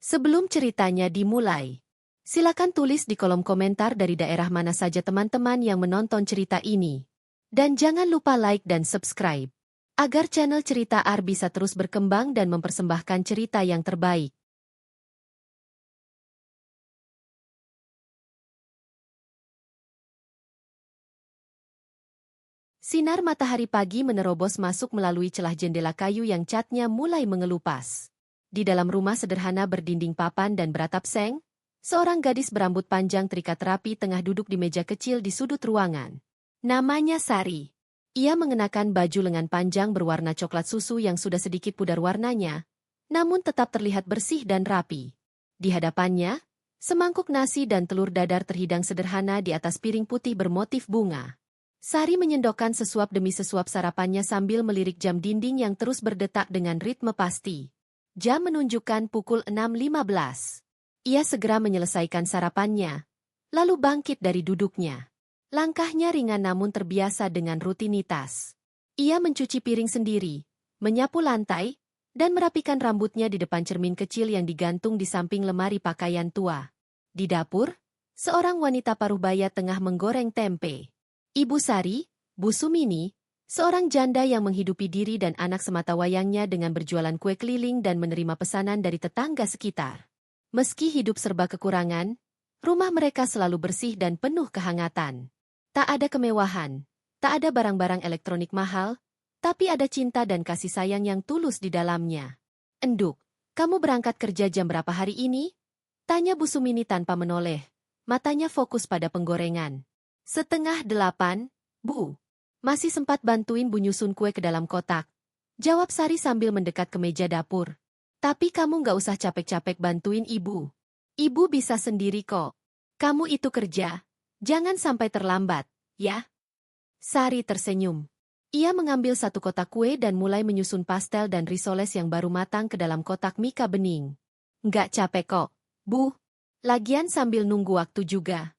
Sebelum ceritanya dimulai, silakan tulis di kolom komentar dari daerah mana saja teman-teman yang menonton cerita ini. Dan jangan lupa like dan subscribe, agar channel Cerita Ar bisa terus berkembang dan mempersembahkan cerita yang terbaik. Sinar matahari pagi menerobos masuk melalui celah jendela kayu yang catnya mulai mengelupas. Di dalam rumah sederhana berdinding papan dan beratap seng, seorang gadis berambut panjang terikat rapi tengah duduk di meja kecil di sudut ruangan. Namanya Sari. Ia mengenakan baju lengan panjang berwarna coklat susu yang sudah sedikit pudar warnanya, namun tetap terlihat bersih dan rapi. Di hadapannya, semangkuk nasi dan telur dadar terhidang sederhana di atas piring putih bermotif bunga. Sari menyendokkan sesuap demi sesuap sarapannya sambil melirik jam dinding yang terus berdetak dengan ritme pasti. Jam menunjukkan pukul 6.15. Ia segera menyelesaikan sarapannya, lalu bangkit dari duduknya. Langkahnya ringan namun terbiasa dengan rutinitas. Ia mencuci piring sendiri, menyapu lantai, dan merapikan rambutnya di depan cermin kecil yang digantung di samping lemari pakaian tua. Di dapur, seorang wanita paruh baya tengah menggoreng tempe. Ibu Sari, Bu Sumini, seorang janda yang menghidupi diri dan anak sematawayangnya dengan berjualan kue keliling dan menerima pesanan dari tetangga sekitar. Meski hidup serba kekurangan, rumah mereka selalu bersih dan penuh kehangatan. Tak ada kemewahan, tak ada barang-barang elektronik mahal, tapi ada cinta dan kasih sayang yang tulus di dalamnya. "Enduk, kamu berangkat kerja jam berapa hari ini?" tanya Bu Sumini tanpa menoleh, matanya fokus pada penggorengan. "7:30, Bu. Masih sempat bantuin Bu nyusun kue ke dalam kotak," jawab Sari sambil mendekat ke meja dapur. "Tapi kamu nggak usah capek-capek bantuin Ibu. Ibu bisa sendiri kok. Kamu itu kerja, jangan sampai terlambat, ya?" Sari tersenyum. Ia mengambil satu kotak kue dan mulai menyusun pastel dan risoles yang baru matang ke dalam kotak mika bening. "Nggak capek kok, Bu. Lagian sambil nunggu waktu juga."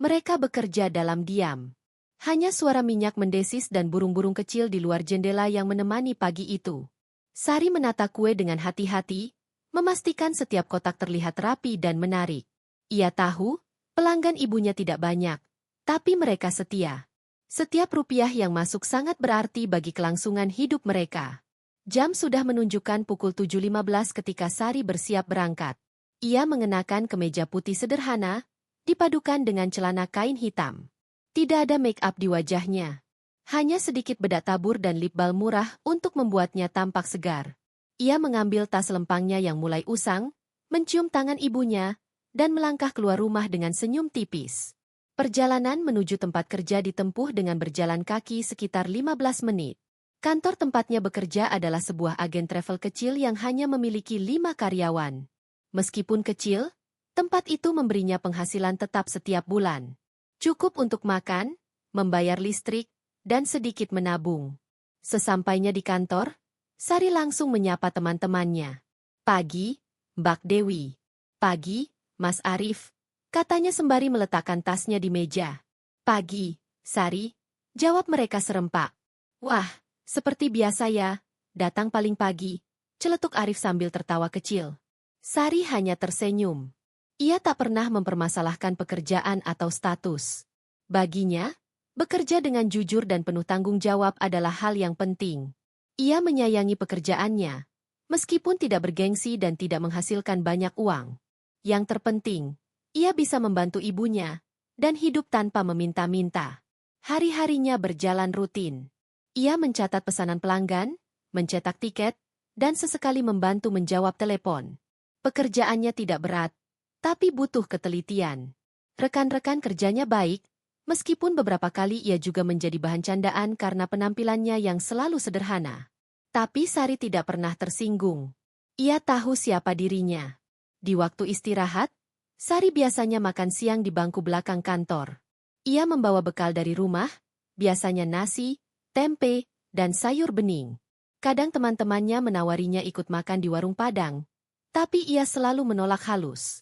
Mereka bekerja dalam diam. Hanya suara minyak mendesis dan burung-burung kecil di luar jendela yang menemani pagi itu. Sari menata kue dengan hati-hati, memastikan setiap kotak terlihat rapi dan menarik. Ia tahu, pelanggan ibunya tidak banyak, tapi mereka setia. Setiap rupiah yang masuk sangat berarti bagi kelangsungan hidup mereka. Jam sudah menunjukkan pukul 7.15 ketika Sari bersiap berangkat. Ia mengenakan kemeja putih sederhana, dipadukan dengan celana kain hitam. Tidak ada make-up di wajahnya. Hanya sedikit bedak tabur dan lip balm murah untuk membuatnya tampak segar. Ia mengambil tas lempangnya yang mulai usang, mencium tangan ibunya, dan melangkah keluar rumah dengan senyum tipis. Perjalanan menuju tempat kerja ditempuh dengan berjalan kaki sekitar 15 menit. Kantor tempatnya bekerja adalah sebuah agen travel kecil yang hanya memiliki 5 karyawan. Meskipun kecil, tempat itu memberinya penghasilan tetap setiap bulan. Cukup untuk makan, membayar listrik, dan sedikit menabung. Sesampainya di kantor, Sari langsung menyapa teman-temannya. "Pagi, Mbak Dewi." "Pagi, Mas Arif," katanya sembari meletakkan tasnya di meja. "Pagi, Sari," jawab mereka serempak. "Wah, seperti biasa ya, datang paling pagi," celetuk Arif sambil tertawa kecil. Sari hanya tersenyum. Ia tak pernah mempermasalahkan pekerjaan atau status. Baginya, bekerja dengan jujur dan penuh tanggung jawab adalah hal yang penting. Ia menyayangi pekerjaannya, meskipun tidak bergengsi dan tidak menghasilkan banyak uang. Yang terpenting, ia bisa membantu ibunya dan hidup tanpa meminta-minta. Hari-harinya berjalan rutin. Ia mencatat pesanan pelanggan, mencetak tiket, dan sesekali membantu menjawab telepon. Pekerjaannya tidak berat, tapi butuh ketelitian. Rekan-rekan kerjanya baik, meskipun beberapa kali ia juga menjadi bahan candaan karena penampilannya yang selalu sederhana. Tapi Sari tidak pernah tersinggung. Ia tahu siapa dirinya. Di waktu istirahat, Sari biasanya makan siang di bangku belakang kantor. Ia membawa bekal dari rumah, biasanya nasi, tempe, dan sayur bening. Kadang teman-temannya menawarinya ikut makan di warung Padang, tapi ia selalu menolak halus.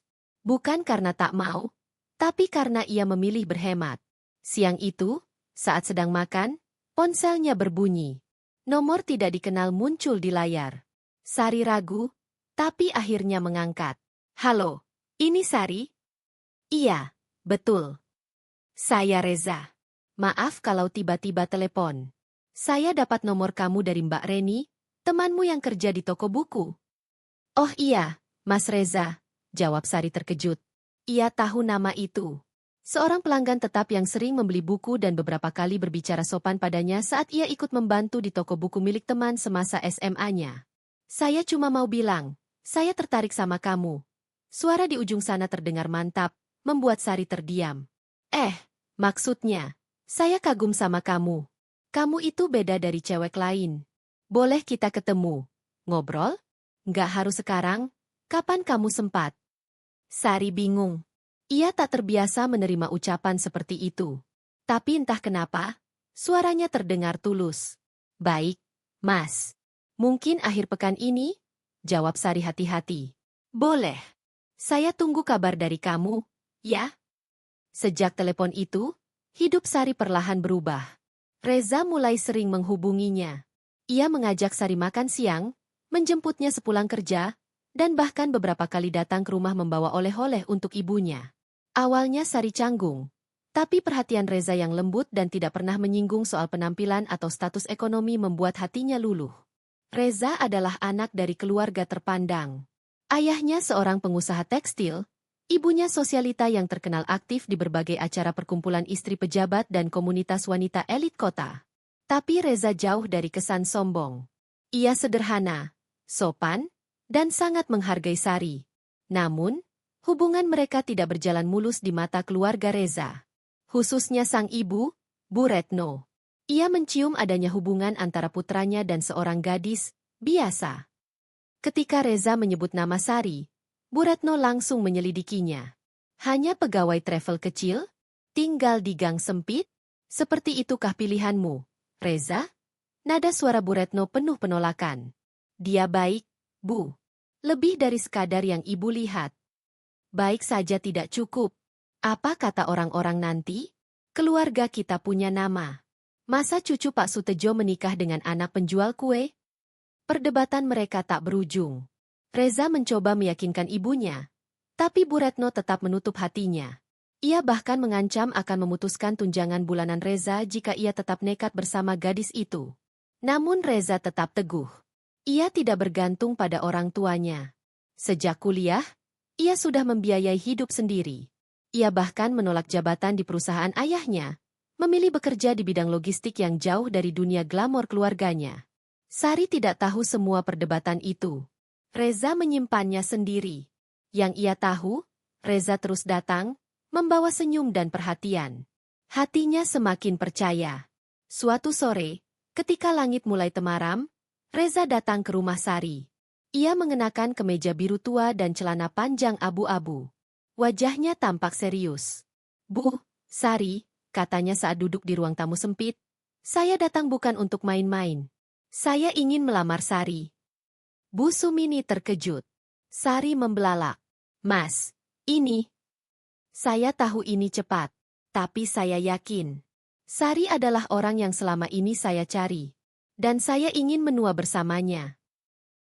Bukan karena tak mau, tapi karena ia memilih berhemat. Siang itu, saat sedang makan, ponselnya berbunyi. Nomor tidak dikenal muncul di layar. Sari ragu, tapi akhirnya mengangkat. Halo, ini Sari? Iya, betul. Saya Reza. Maaf kalau tiba-tiba telepon. Saya dapat nomor kamu dari Mbak Reni, temanmu yang kerja di toko buku. Oh iya, Mas Reza, jawab Sari terkejut. Ia tahu nama itu. Seorang pelanggan tetap yang sering membeli buku dan beberapa kali berbicara sopan padanya saat ia ikut membantu di toko buku milik teman semasa SMA-nya. Saya cuma mau bilang, saya tertarik sama kamu. Suara di ujung sana terdengar mantap, membuat Sari terdiam. Maksudnya, saya kagum sama kamu. Kamu itu beda dari cewek lain. Boleh kita ketemu? Ngobrol? Nggak harus sekarang, kapan kamu sempat? Sari bingung. Ia tak terbiasa menerima ucapan seperti itu. Tapi entah kenapa, suaranya terdengar tulus. Baik, Mas. Mungkin akhir pekan ini? Jawab Sari hati-hati. Boleh. Saya tunggu kabar dari kamu, ya? Sejak telepon itu, hidup Sari perlahan berubah. Reza mulai sering menghubunginya. Ia mengajak Sari makan siang, menjemputnya sepulang kerja, dan bahkan beberapa kali datang ke rumah membawa oleh-oleh untuk ibunya. Awalnya Sari canggung, tapi perhatian Reza yang lembut dan tidak pernah menyinggung soal penampilan atau status ekonomi membuat hatinya luluh. Reza adalah anak dari keluarga terpandang. Ayahnya seorang pengusaha tekstil, ibunya sosialita yang terkenal aktif di berbagai acara perkumpulan istri pejabat dan komunitas wanita elit kota. Tapi Reza jauh dari kesan sombong. Ia sederhana, sopan, dan sangat menghargai Sari. Namun, hubungan mereka tidak berjalan mulus di mata keluarga Reza. Khususnya sang ibu, Bu Retno. Ia mencium adanya hubungan antara putranya dan seorang gadis, biasa. Ketika Reza menyebut nama Sari, Bu Retno langsung menyelidikinya. Hanya pegawai travel kecil? Tinggal di gang sempit? Seperti itukah pilihanmu, Reza? Nada suara Bu Retno penuh penolakan. Dia baik, Bu. Lebih dari sekadar yang ibu lihat. Baik saja tidak cukup. Apa kata orang-orang nanti? Keluarga kita punya nama. Masa cucu Pak Sutejo menikah dengan anak penjual kue? Perdebatan mereka tak berujung. Reza mencoba meyakinkan ibunya, tapi Bu Retno tetap menutup hatinya. Ia bahkan mengancam akan memutuskan tunjangan bulanan Reza jika ia tetap nekat bersama gadis itu. Namun Reza tetap teguh. Ia tidak bergantung pada orang tuanya. Sejak kuliah, ia sudah membiayai hidup sendiri. Ia bahkan menolak jabatan di perusahaan ayahnya, memilih bekerja di bidang logistik yang jauh dari dunia glamor keluarganya. Sari tidak tahu semua perdebatan itu. Reza menyimpannya sendiri. Yang ia tahu, Reza terus datang, membawa senyum dan perhatian. Hatinya semakin percaya. Suatu sore, ketika langit mulai temaram, Reza datang ke rumah Sari. Ia mengenakan kemeja biru tua dan celana panjang abu-abu. Wajahnya tampak serius. Bu, Sari, katanya saat duduk di ruang tamu sempit, saya datang bukan untuk main-main. Saya ingin melamar Sari. Bu Sumini terkejut. Sari membelalak. Mas, ini. Saya tahu ini cepat, tapi saya yakin. Sari adalah orang yang selama ini saya cari. Dan saya ingin menua bersamanya.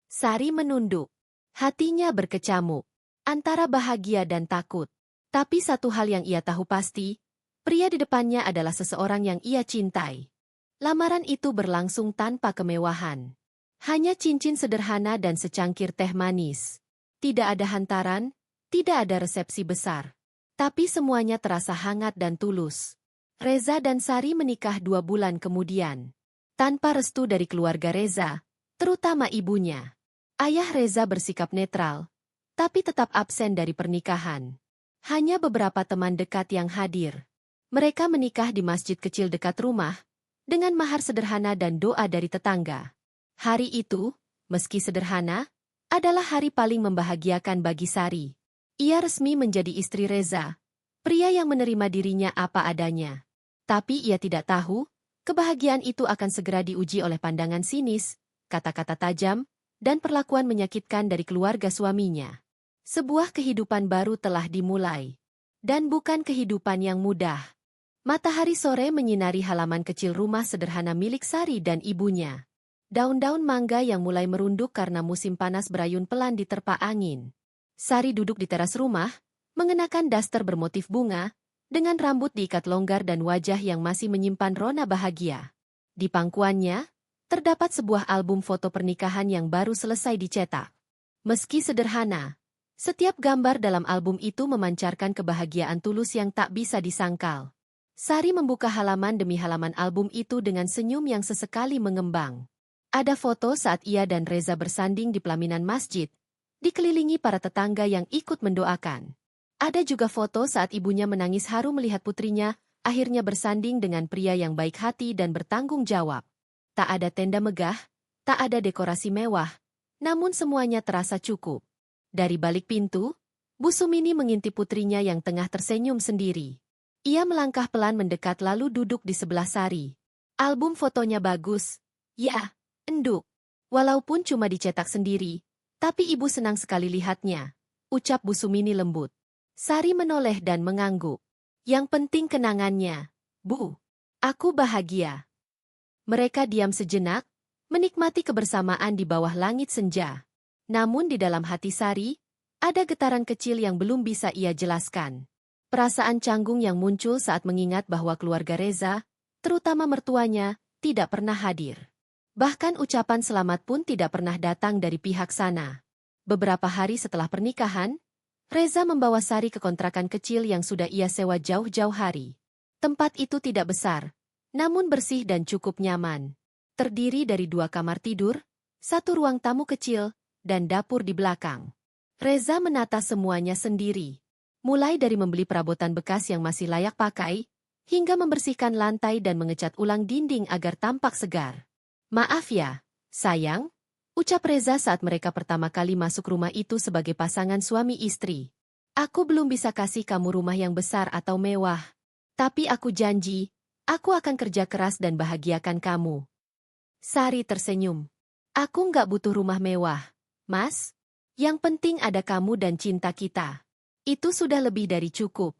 Sari menunduk. Hatinya berkecamuk. Antara bahagia dan takut. Tapi satu hal yang ia tahu pasti, pria di depannya adalah seseorang yang ia cintai. Lamaran itu berlangsung tanpa kemewahan. Hanya cincin sederhana dan secangkir teh manis. Tidak ada hantaran, tidak ada resepsi besar. Tapi semuanya terasa hangat dan tulus. Reza dan Sari menikah 2 bulan kemudian. Tanpa restu dari keluarga Reza, terutama ibunya. Ayah Reza bersikap netral, tapi tetap absen dari pernikahan. Hanya beberapa teman dekat yang hadir. Mereka menikah di masjid kecil dekat rumah, dengan mahar sederhana dan doa dari tetangga. Hari itu, meski sederhana, adalah hari paling membahagiakan bagi Sari. Ia resmi menjadi istri Reza, pria yang menerima dirinya apa adanya. Tapi ia tidak tahu, kebahagiaan itu akan segera diuji oleh pandangan sinis, kata-kata tajam, dan perlakuan menyakitkan dari keluarga suaminya. Sebuah kehidupan baru telah dimulai. Dan bukan kehidupan yang mudah. Matahari sore menyinari halaman kecil rumah sederhana milik Sari dan ibunya. Daun-daun mangga yang mulai merunduk karena musim panas berayun pelan diterpa angin. Sari duduk di teras rumah, mengenakan daster bermotif bunga, dengan rambut diikat longgar dan wajah yang masih menyimpan rona bahagia. Di pangkuannya, terdapat sebuah album foto pernikahan yang baru selesai dicetak. Meski sederhana, setiap gambar dalam album itu memancarkan kebahagiaan tulus yang tak bisa disangkal. Sari membuka halaman demi halaman album itu dengan senyum yang sesekali mengembang. Ada foto saat ia dan Reza bersanding di pelaminan masjid, dikelilingi para tetangga yang ikut mendoakan. Ada juga foto saat ibunya menangis haru melihat putrinya, akhirnya bersanding dengan pria yang baik hati dan bertanggung jawab. Tak ada tenda megah, tak ada dekorasi mewah, namun semuanya terasa cukup. Dari balik pintu, Bu Sumini mengintip putrinya yang tengah tersenyum sendiri. Ia melangkah pelan mendekat lalu duduk di sebelah Sari. Album fotonya bagus. Ya, enduk. Walaupun cuma dicetak sendiri, tapi ibu senang sekali lihatnya, ucap Bu Sumini lembut. Sari menoleh dan mengangguk. Yang penting kenangannya, Bu. Aku bahagia. Mereka diam sejenak, menikmati kebersamaan di bawah langit senja. Namun di dalam hati Sari, ada getaran kecil yang belum bisa ia jelaskan. Perasaan canggung yang muncul saat mengingat bahwa keluarga Reza, terutama mertuanya, tidak pernah hadir. Bahkan ucapan selamat pun tidak pernah datang dari pihak sana. Beberapa hari setelah pernikahan, Reza membawa Sari ke kontrakan kecil yang sudah ia sewa jauh-jauh hari. Tempat itu tidak besar, namun bersih dan cukup nyaman. Terdiri dari 2 kamar tidur, 1 ruang tamu kecil, dan dapur di belakang. Reza menata semuanya sendiri. Mulai dari membeli perabotan bekas yang masih layak pakai, hingga membersihkan lantai dan mengecat ulang dinding agar tampak segar. Maaf ya, sayang, ucap Reza saat mereka pertama kali masuk rumah itu sebagai pasangan suami istri. Aku belum bisa kasih kamu rumah yang besar atau mewah. Tapi aku janji, aku akan kerja keras dan bahagiakan kamu. Sari tersenyum. Aku nggak butuh rumah mewah, Mas. Yang penting ada kamu dan cinta kita. Itu sudah lebih dari cukup.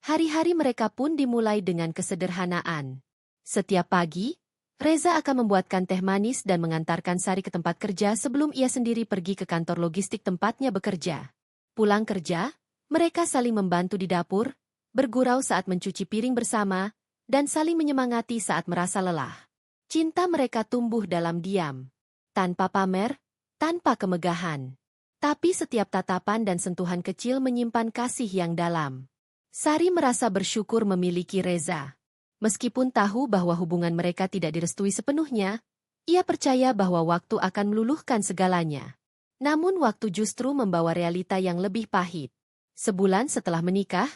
Hari-hari mereka pun dimulai dengan kesederhanaan. Setiap pagi, Reza akan membuatkan teh manis dan mengantarkan Sari ke tempat kerja sebelum ia sendiri pergi ke kantor logistik tempatnya bekerja. Pulang kerja, mereka saling membantu di dapur, bergurau saat mencuci piring bersama, dan saling menyemangati saat merasa lelah. Cinta mereka tumbuh dalam diam, tanpa pamer, tanpa kemegahan. Tapi setiap tatapan dan sentuhan kecil menyimpan kasih yang dalam. Sari merasa bersyukur memiliki Reza. Meskipun tahu bahwa hubungan mereka tidak direstui sepenuhnya, ia percaya bahwa waktu akan meluluhkan segalanya. Namun waktu justru membawa realita yang lebih pahit. Sebulan setelah menikah,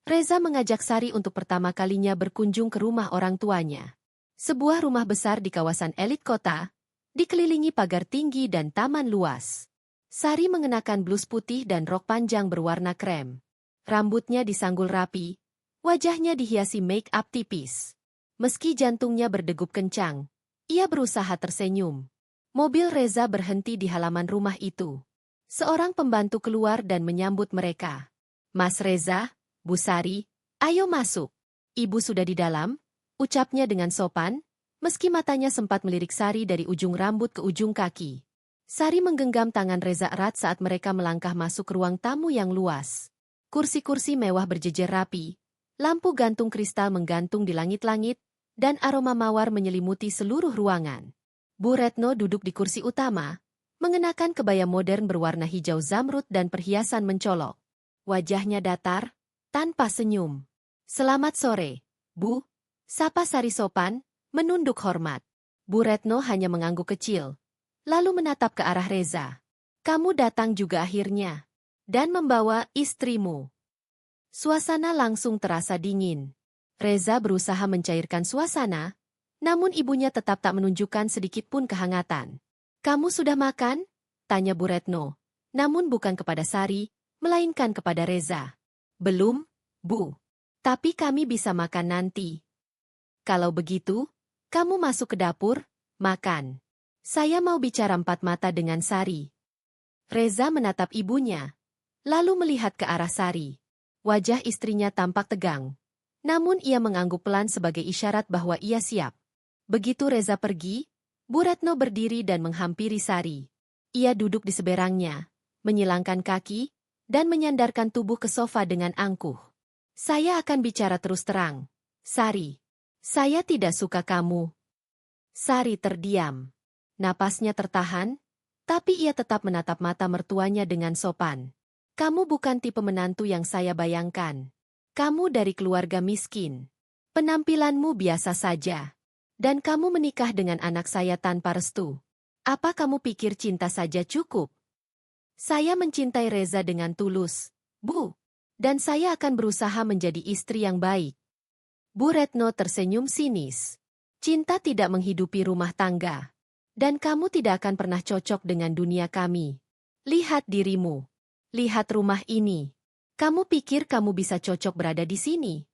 Reza mengajak Sari untuk pertama kalinya berkunjung ke rumah orang tuanya. Sebuah rumah besar di kawasan elit kota, dikelilingi pagar tinggi dan taman luas. Sari mengenakan blus putih dan rok panjang berwarna krem. Rambutnya disanggul rapi, wajahnya dihiasi make-up tipis. Meski jantungnya berdegup kencang, ia berusaha tersenyum. Mobil Reza berhenti di halaman rumah itu. Seorang pembantu keluar dan menyambut mereka. Mas Reza, Bu Sari, ayo masuk. Ibu sudah di dalam, ucapnya dengan sopan, meski matanya sempat melirik Sari dari ujung rambut ke ujung kaki. Sari menggenggam tangan Reza erat saat mereka melangkah masuk ke ruang tamu yang luas. Kursi-kursi mewah berjejer rapi, lampu gantung kristal menggantung di langit-langit, dan aroma mawar menyelimuti seluruh ruangan. Bu Retno duduk di kursi utama, mengenakan kebaya modern berwarna hijau zamrud dan perhiasan mencolok. Wajahnya datar, tanpa senyum. Selamat sore, Bu. Sapa Sari sopan, menunduk hormat. Bu Retno hanya mengangguk kecil, lalu menatap ke arah Reza. Kamu datang juga akhirnya. Dan membawa istrimu. Suasana langsung terasa dingin. Reza berusaha mencairkan suasana, namun ibunya tetap tak menunjukkan sedikit pun kehangatan. Kamu sudah makan? Tanya Bu Retno, namun bukan kepada Sari, melainkan kepada Reza. Belum, Bu. Tapi kami bisa makan nanti. Kalau begitu, kamu masuk ke dapur, makan. Saya mau bicara empat mata dengan Sari. Reza menatap ibunya, lalu melihat ke arah Sari. Wajah istrinya tampak tegang. Namun ia mengangguk pelan sebagai isyarat bahwa ia siap. Begitu Reza pergi, Bu Retno berdiri dan menghampiri Sari. Ia duduk di seberangnya, menyilangkan kaki, dan menyandarkan tubuh ke sofa dengan angkuh. Saya akan bicara terus terang. Sari, saya tidak suka kamu. Sari terdiam. Napasnya tertahan, tapi ia tetap menatap mata mertuanya dengan sopan. Kamu bukan tipe menantu yang saya bayangkan. Kamu dari keluarga miskin. Penampilanmu biasa saja. Dan kamu menikah dengan anak saya tanpa restu. Apa kamu pikir cinta saja cukup? Saya mencintai Reza dengan tulus, Bu. Dan saya akan berusaha menjadi istri yang baik. Bu Retno tersenyum sinis. Cinta tidak menghidupi rumah tangga. Dan kamu tidak akan pernah cocok dengan dunia kami. Lihat dirimu. Lihat rumah ini. Kamu pikir kamu bisa cocok berada di sini?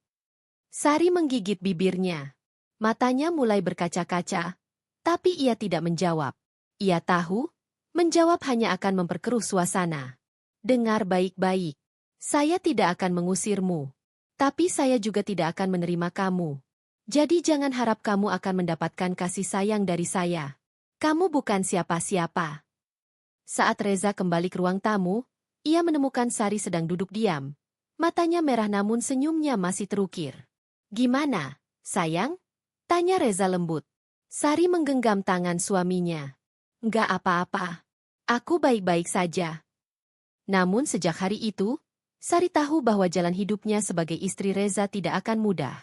Sari menggigit bibirnya. Matanya mulai berkaca-kaca, tapi ia tidak menjawab. Ia tahu, menjawab hanya akan memperkeruh suasana. Dengar baik-baik. Saya tidak akan mengusirmu. Tapi saya juga tidak akan menerima kamu. Jadi jangan harap kamu akan mendapatkan kasih sayang dari saya. Kamu bukan siapa-siapa. Saat Reza kembali ke ruang tamu, ia menemukan Sari sedang duduk diam. Matanya merah namun senyumnya masih terukir. Gimana, sayang? Tanya Reza lembut. Sari menggenggam tangan suaminya. Enggak apa-apa. Aku baik-baik saja. Namun sejak hari itu, Sari tahu bahwa jalan hidupnya sebagai istri Reza tidak akan mudah.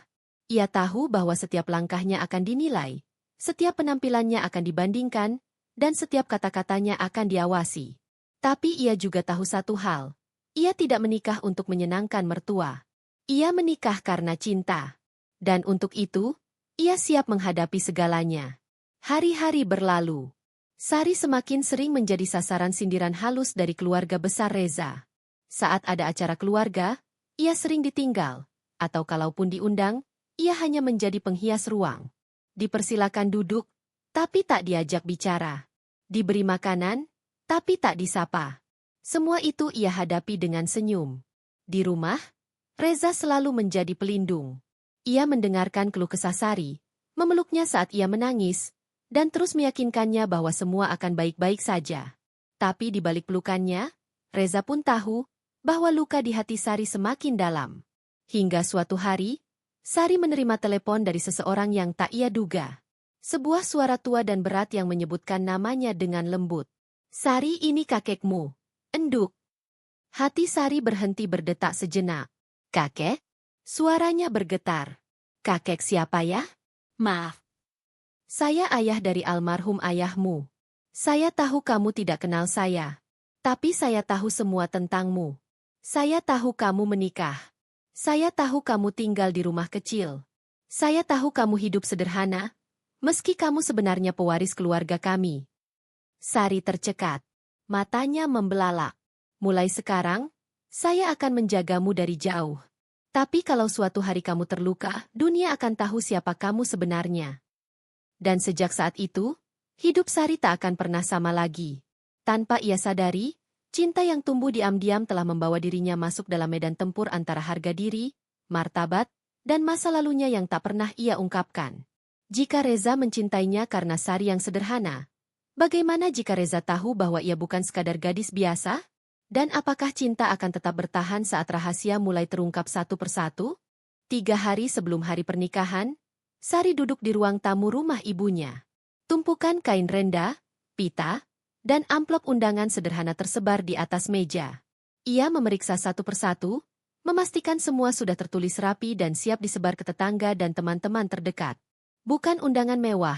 Ia tahu bahwa setiap langkahnya akan dinilai, setiap penampilannya akan dibandingkan, dan setiap kata-katanya akan diawasi. Tapi ia juga tahu satu hal. Ia tidak menikah untuk menyenangkan mertua. Ia menikah karena cinta. Dan untuk itu, ia siap menghadapi segalanya. Hari-hari berlalu. Sari semakin sering menjadi sasaran sindiran halus dari keluarga besar Reza. Saat ada acara keluarga, ia sering ditinggal. Atau kalaupun diundang, ia hanya menjadi penghias ruang. Dipersilakan duduk, tapi tak diajak bicara. Diberi makanan, tapi tak disapa. Semua itu ia hadapi dengan senyum. Di rumah, Reza selalu menjadi pelindung. Ia mendengarkan keluh kesah Sari, memeluknya saat ia menangis, dan terus meyakinkannya bahwa semua akan baik-baik saja. Tapi di balik pelukannya, Reza pun tahu bahwa luka di hati Sari semakin dalam. Hingga suatu hari, Sari menerima telepon dari seseorang yang tak ia duga. Sebuah suara tua dan berat yang menyebutkan namanya dengan lembut. Sari, ini kakekmu. Enduk. Hati Sari berhenti berdetak sejenak. Kakek? Suaranya bergetar. Kakek siapa ya? Maaf. Saya ayah dari almarhum ayahmu. Saya tahu kamu tidak kenal saya. Tapi saya tahu semua tentangmu. Saya tahu kamu menikah. Saya tahu kamu tinggal di rumah kecil. Saya tahu kamu hidup sederhana, meski kamu sebenarnya pewaris keluarga kami. Sari tercekat. Matanya membelalak. Mulai sekarang, saya akan menjagamu dari jauh. Tapi kalau suatu hari kamu terluka, dunia akan tahu siapa kamu sebenarnya. Dan sejak saat itu, hidup Sari tak akan pernah sama lagi. Tanpa ia sadari, cinta yang tumbuh diam-diam telah membawa dirinya masuk dalam medan tempur antara harga diri, martabat, dan masa lalunya yang tak pernah ia ungkapkan. Jika Reza mencintainya karena Sari yang sederhana, bagaimana jika Reza tahu bahwa ia bukan sekadar gadis biasa? Dan apakah cinta akan tetap bertahan saat rahasia mulai terungkap satu persatu? 3 hari sebelum hari pernikahan, Sari duduk di ruang tamu rumah ibunya. Tumpukan kain renda, pita, dan amplop undangan sederhana tersebar di atas meja. Ia memeriksa satu persatu, memastikan semua sudah tertulis rapi dan siap disebar ke tetangga dan teman-teman terdekat. Bukan undangan mewah.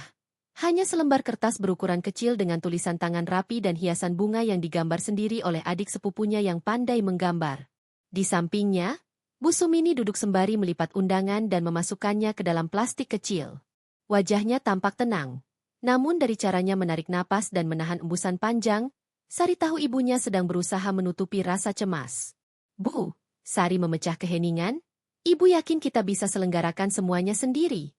Hanya selembar kertas berukuran kecil dengan tulisan tangan rapi dan hiasan bunga yang digambar sendiri oleh adik sepupunya yang pandai menggambar. Di sampingnya, Bu Sumini duduk sembari melipat undangan dan memasukkannya ke dalam plastik kecil. Wajahnya tampak tenang. Namun dari caranya menarik napas dan menahan embusan panjang, Sari tahu ibunya sedang berusaha menutupi rasa cemas. Bu, Sari memecah keheningan, ibu yakin kita bisa selenggarakan semuanya sendiri.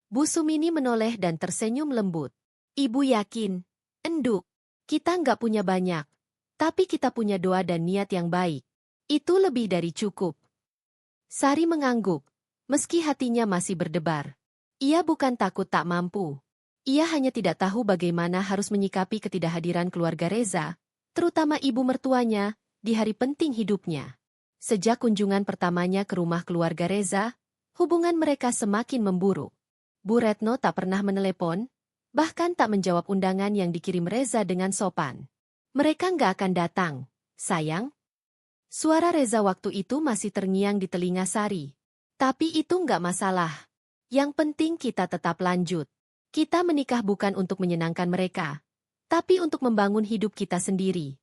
Bu Sumini menoleh dan tersenyum lembut. Ibu yakin, Enduk, kita nggak punya banyak, tapi kita punya doa dan niat yang baik. Itu lebih dari cukup. Sari mengangguk, meski hatinya masih berdebar. Ia bukan takut tak mampu. Ia hanya tidak tahu bagaimana harus menyikapi ketidakhadiran keluarga Reza, terutama ibu mertuanya, di hari penting hidupnya. Sejak kunjungan pertamanya ke rumah keluarga Reza, hubungan mereka semakin memburuk. Bu Retno tak pernah menelepon, bahkan tak menjawab undangan yang dikirim Reza dengan sopan. Mereka nggak akan datang, sayang. Suara Reza waktu itu masih terngiang di telinga Sari. Tapi itu nggak masalah. Yang penting kita tetap lanjut. Kita menikah bukan untuk menyenangkan mereka, tapi untuk membangun hidup kita sendiri.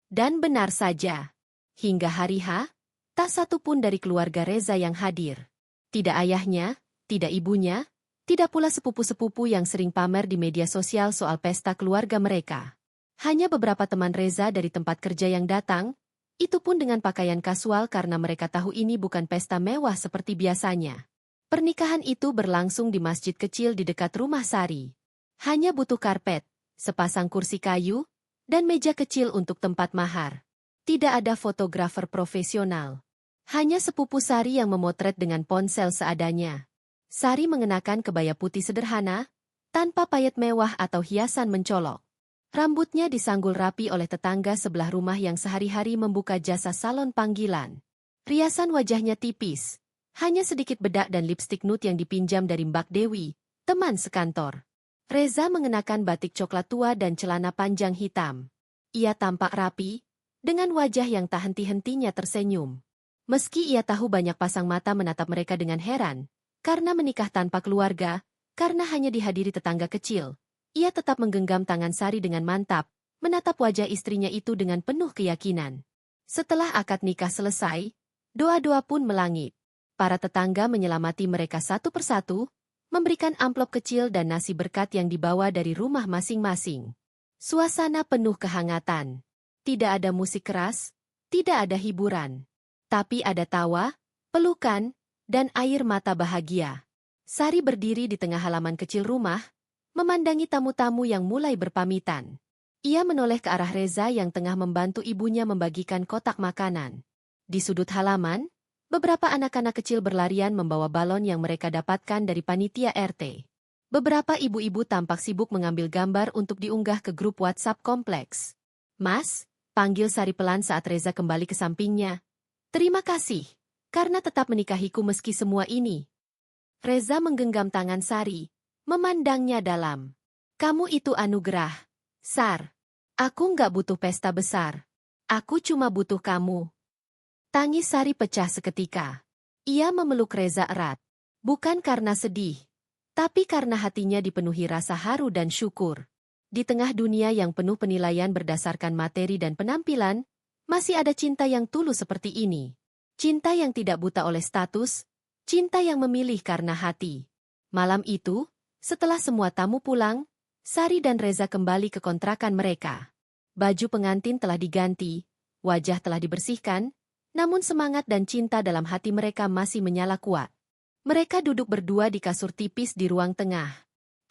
Dan benar saja, hingga hari H, tak satu pun dari keluarga Reza yang hadir. Tidak ayahnya, tidak ibunya, tidak pula sepupu-sepupu yang sering pamer di media sosial soal pesta keluarga mereka. Hanya beberapa teman Reza dari tempat kerja yang datang, itu pun dengan pakaian kasual karena mereka tahu ini bukan pesta mewah seperti biasanya. Pernikahan itu berlangsung di masjid kecil di dekat rumah Sari. Hanya butuh karpet, sepasang kursi kayu, dan meja kecil untuk tempat mahar. Tidak ada fotografer profesional. Hanya sepupu Sari yang memotret dengan ponsel seadanya. Sari mengenakan kebaya putih sederhana, tanpa payet mewah atau hiasan mencolok. Rambutnya disanggul rapi oleh tetangga sebelah rumah yang sehari-hari membuka jasa salon panggilan. Riasan wajahnya tipis. Hanya sedikit bedak dan lipstik nude yang dipinjam dari Mbak Dewi, teman sekantor. Reza mengenakan batik coklat tua dan celana panjang hitam. Ia tampak rapi, dengan wajah yang tak henti-hentinya tersenyum. Meski ia tahu banyak pasang mata menatap mereka dengan heran, karena menikah tanpa keluarga, karena hanya dihadiri tetangga kecil, ia tetap menggenggam tangan Sari dengan mantap, menatap wajah istrinya itu dengan penuh keyakinan. Setelah akad nikah selesai, doa-doa pun melangit. Para tetangga menyelamati mereka satu persatu, memberikan amplop kecil dan nasi berkat yang dibawa dari rumah masing-masing. Suasana penuh kehangatan. Tidak ada musik keras, tidak ada hiburan. Tapi ada tawa, pelukan, dan air mata bahagia. Sari berdiri di tengah halaman kecil rumah, memandangi tamu-tamu yang mulai berpamitan. Ia menoleh ke arah Reza yang tengah membantu ibunya membagikan kotak makanan. Di sudut halaman, beberapa anak-anak kecil berlarian membawa balon yang mereka dapatkan dari panitia RT. Beberapa ibu-ibu tampak sibuk mengambil gambar untuk diunggah ke grup WhatsApp kompleks. "Mas," panggil Sari pelan saat Reza kembali ke sampingnya. "Terima kasih, karena tetap menikahiku meski semua ini." Reza menggenggam tangan Sari, memandangnya dalam. "Kamu itu anugerah, Sar. Aku nggak butuh pesta besar. Aku cuma butuh kamu." Tangis Sari pecah seketika. Ia memeluk Reza erat. Bukan karena sedih, tapi karena hatinya dipenuhi rasa haru dan syukur. Di tengah dunia yang penuh penilaian berdasarkan materi dan penampilan, masih ada cinta yang tulus seperti ini. Cinta yang tidak buta oleh status, cinta yang memilih karena hati. Malam itu, setelah semua tamu pulang, Sari dan Reza kembali ke kontrakan mereka. Baju pengantin telah diganti, wajah telah dibersihkan, namun semangat dan cinta dalam hati mereka masih menyala kuat. Mereka duduk berdua di kasur tipis di ruang tengah.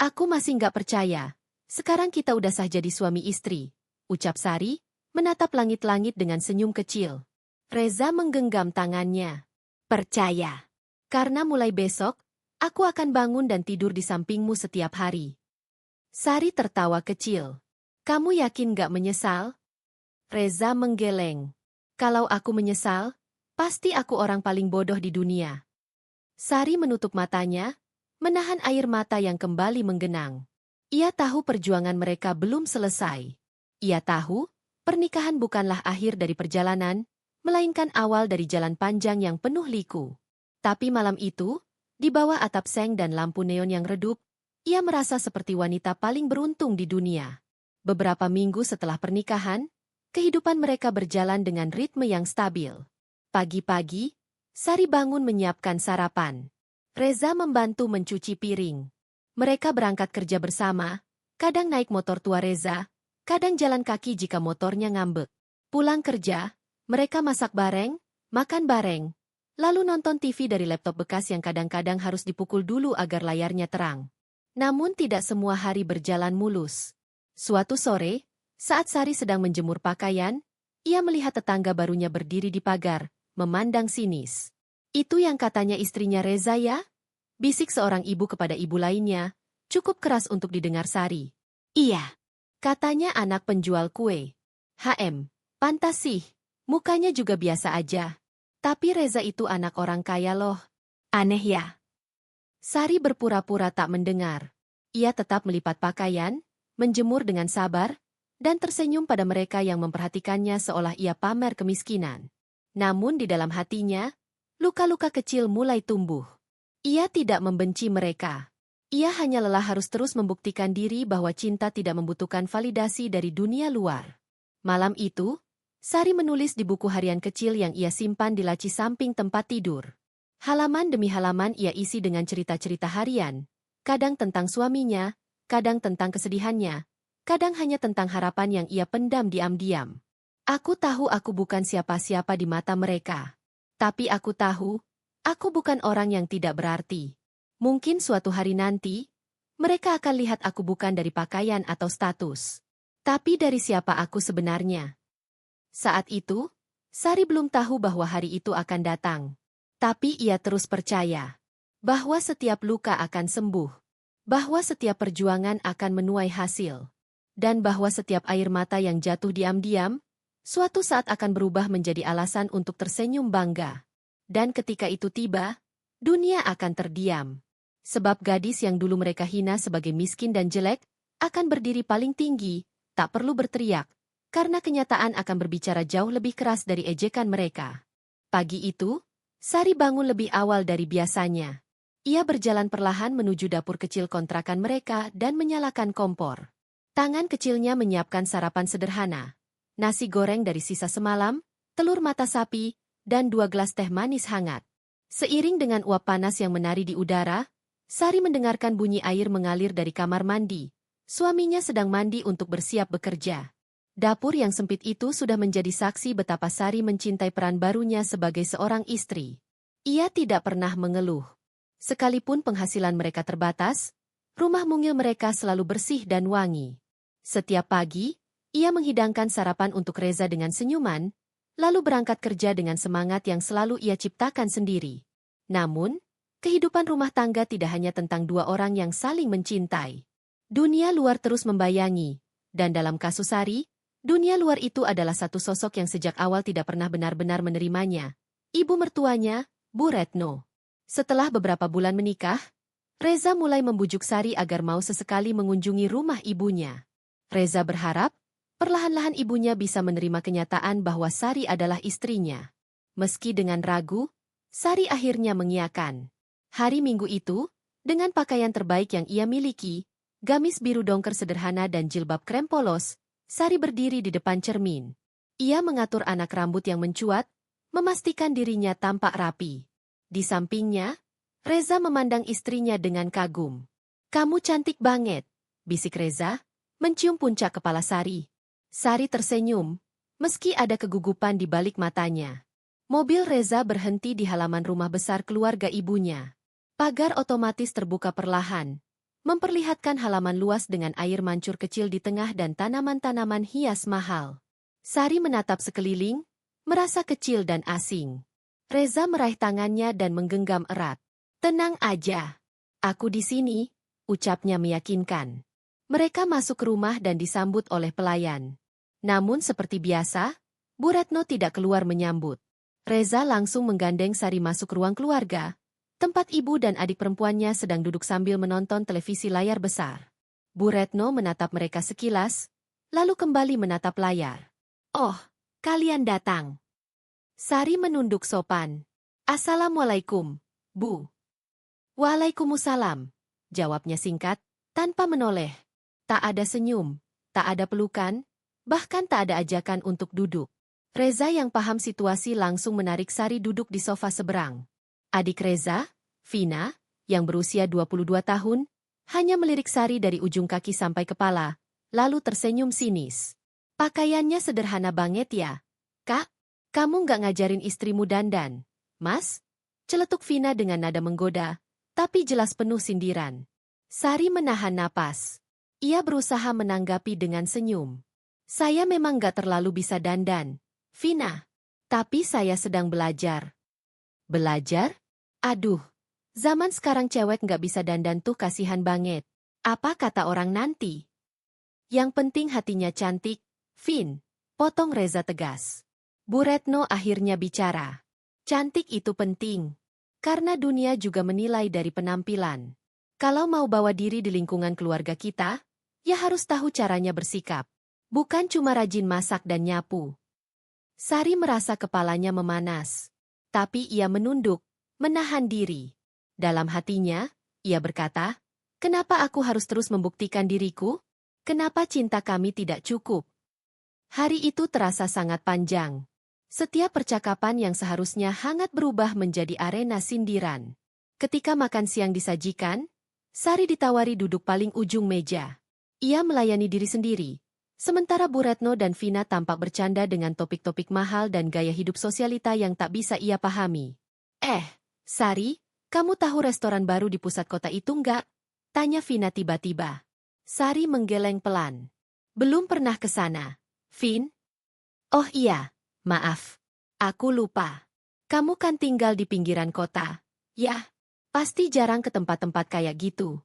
"Aku masih nggak percaya. Sekarang kita udah sah jadi suami istri," ucap Sari, menatap langit-langit dengan senyum kecil. Reza menggenggam tangannya. "Percaya. Karena mulai besok, aku akan bangun dan tidur di sampingmu setiap hari." Sari tertawa kecil. "Kamu yakin nggak menyesal?" Reza menggeleng. "Kalau aku menyesal, pasti aku orang paling bodoh di dunia." Sari menutup matanya, menahan air mata yang kembali menggenang. Ia tahu perjuangan mereka belum selesai. Ia tahu, pernikahan bukanlah akhir dari perjalanan, melainkan awal dari jalan panjang yang penuh liku. Tapi malam itu, di bawah atap seng dan lampu neon yang redup, ia merasa seperti wanita paling beruntung di dunia. Beberapa minggu setelah pernikahan, kehidupan mereka berjalan dengan ritme yang stabil. Pagi-pagi, Sari bangun menyiapkan sarapan. Reza membantu mencuci piring. Mereka berangkat kerja bersama, kadang naik motor tua Reza, kadang jalan kaki jika motornya ngambek. Pulang kerja, mereka masak bareng, makan bareng, lalu nonton TV dari laptop bekas yang kadang-kadang harus dipukul dulu agar layarnya terang. Namun tidak semua hari berjalan mulus. Suatu sore, saat Sari sedang menjemur pakaian, ia melihat tetangga barunya berdiri di pagar, memandang sinis. "Itu yang katanya istrinya Reza ya?" bisik seorang ibu kepada ibu lainnya, Cukup keras untuk didengar Sari. Iya, katanya anak penjual kue. Pantas sih, mukanya juga biasa aja. Tapi Reza itu anak orang kaya loh. Aneh ya. Sari berpura-pura tak mendengar. Ia tetap melipat pakaian, menjemur dengan sabar, dan tersenyum pada mereka yang memperhatikannya seolah ia pamer kemiskinan. Namun di dalam hatinya, luka-luka kecil mulai tumbuh. Ia tidak membenci mereka. Ia hanya lelah harus terus membuktikan diri bahwa cinta tidak membutuhkan validasi dari dunia luar. Malam itu, Sari menulis di buku harian kecil yang ia simpan di laci samping tempat tidur. Halaman demi halaman ia isi dengan cerita-cerita harian, kadang tentang suaminya, kadang tentang kesedihannya, kadang hanya tentang harapan yang ia pendam diam-diam. Aku tahu aku bukan siapa-siapa di mata mereka. Tapi aku tahu, aku bukan orang yang tidak berarti. Mungkin suatu hari nanti, mereka akan lihat aku bukan dari pakaian atau status, tapi dari siapa aku sebenarnya. Saat itu, Sari belum tahu bahwa hari itu akan datang. Tapi ia terus percaya bahwa setiap luka akan sembuh, bahwa setiap perjuangan akan menuai hasil, dan bahwa setiap air mata yang jatuh diam-diam, suatu saat akan berubah menjadi alasan untuk tersenyum bangga. Dan ketika itu tiba, dunia akan terdiam. Sebab gadis yang dulu mereka hina sebagai miskin dan jelek, akan berdiri paling tinggi, tak perlu berteriak, karena kenyataan akan berbicara jauh lebih keras dari ejekan mereka. Pagi itu, Sari bangun lebih awal dari biasanya. Ia berjalan perlahan menuju dapur kecil kontrakan mereka dan menyalakan kompor. Tangan kecilnya menyiapkan sarapan sederhana. Nasi goreng dari sisa semalam, telur mata sapi, dan 2 gelas teh manis hangat. Seiring dengan uap panas yang menari di udara, Sari mendengarkan bunyi air mengalir dari kamar mandi. Suaminya sedang mandi untuk bersiap bekerja. Dapur yang sempit itu sudah menjadi saksi betapa Sari mencintai peran barunya sebagai seorang istri. Ia tidak pernah mengeluh. Sekalipun penghasilan mereka terbatas, rumah mungil mereka selalu bersih dan wangi. Setiap pagi, ia menghidangkan sarapan untuk Reza dengan senyuman, lalu berangkat kerja dengan semangat yang selalu ia ciptakan sendiri. Namun, kehidupan rumah tangga tidak hanya tentang 2 orang yang saling mencintai. Dunia luar terus membayangi, dan dalam kasus Sari, dunia luar itu adalah satu sosok yang sejak awal tidak pernah benar-benar menerimanya. Ibu mertuanya, Bu Retno. Setelah beberapa bulan menikah, Reza mulai membujuk Sari agar mau sesekali mengunjungi rumah ibunya. Reza berharap, perlahan-lahan ibunya bisa menerima kenyataan bahwa Sari adalah istrinya. Meski dengan ragu, Sari akhirnya mengiyakan. Hari Minggu itu, dengan pakaian terbaik yang ia miliki, gamis biru dongker sederhana dan jilbab krem polos, Sari berdiri di depan cermin. Ia mengatur anak rambut yang mencuat, memastikan dirinya tampak rapi. Di sampingnya, Reza memandang istrinya dengan kagum. "Kamu cantik banget," bisik Reza, mencium puncak kepala Sari. Sari tersenyum, meski ada kegugupan di balik matanya. Mobil Reza berhenti di halaman rumah besar keluarga ibunya. Pagar otomatis terbuka perlahan, memperlihatkan halaman luas dengan air mancur kecil di tengah dan tanaman-tanaman hias mahal. Sari menatap sekeliling, merasa kecil dan asing. Reza meraih tangannya dan menggenggam erat. "Tenang aja. Aku di sini," ucapnya meyakinkan. Mereka masuk ke rumah dan disambut oleh pelayan. Namun seperti biasa, Bu Retno tidak keluar menyambut. Reza langsung menggandeng Sari masuk ruang keluarga, tempat ibu dan adik perempuannya sedang duduk sambil menonton televisi layar besar. Bu Retno menatap mereka sekilas, lalu kembali menatap layar. "Oh, kalian datang." Sari menunduk sopan. "Assalamualaikum, Bu." "Waalaikumsalam," jawabnya singkat, tanpa menoleh. Tak ada senyum, tak ada pelukan, bahkan tak ada ajakan untuk duduk. Reza yang paham situasi langsung menarik Sari duduk di sofa seberang. Adik Reza, Vina, yang berusia 22 tahun, hanya melirik Sari dari ujung kaki sampai kepala, lalu tersenyum sinis. "Pakaiannya sederhana banget ya, Kak? Kamu nggak ngajarin istrimu dandan, Mas?" Celetuk Vina dengan nada menggoda, tapi jelas penuh sindiran. Sari menahan napas. Ia berusaha menanggapi dengan senyum. "Saya memang nggak terlalu bisa dandan, Vina. Tapi saya sedang belajar." "Belajar? Aduh, zaman sekarang cewek nggak bisa dandan tuh kasihan banget. Apa kata orang nanti? Yang penting hatinya cantik, Vin. Potong Reza tegas. Bu Retno akhirnya bicara. Cantik itu penting. Karena dunia juga menilai dari penampilan. Kalau mau bawa diri di lingkungan keluarga kita, ya harus tahu caranya bersikap. Bukan cuma rajin masak dan nyapu. Sari merasa kepalanya memanas. Tapi ia menunduk, menahan diri. Dalam hatinya, ia berkata, kenapa aku harus terus membuktikan diriku? Kenapa cinta kami tidak cukup? Hari itu terasa sangat panjang. Setiap percakapan yang seharusnya hangat berubah menjadi arena sindiran. Ketika makan siang disajikan, Sari ditawari duduk paling ujung meja. Ia melayani diri sendiri. Sementara Bu Retno dan Vina tampak bercanda dengan topik-topik mahal dan gaya hidup sosialita yang tak bisa ia pahami. Sari, kamu tahu restoran baru di pusat kota itu enggak? Tanya Vina tiba-tiba. Sari menggeleng pelan. Belum pernah ke sana. Vin? Oh iya, maaf. Aku lupa. Kamu kan tinggal di pinggiran kota. Yah, pasti jarang ke tempat-tempat kayak gitu.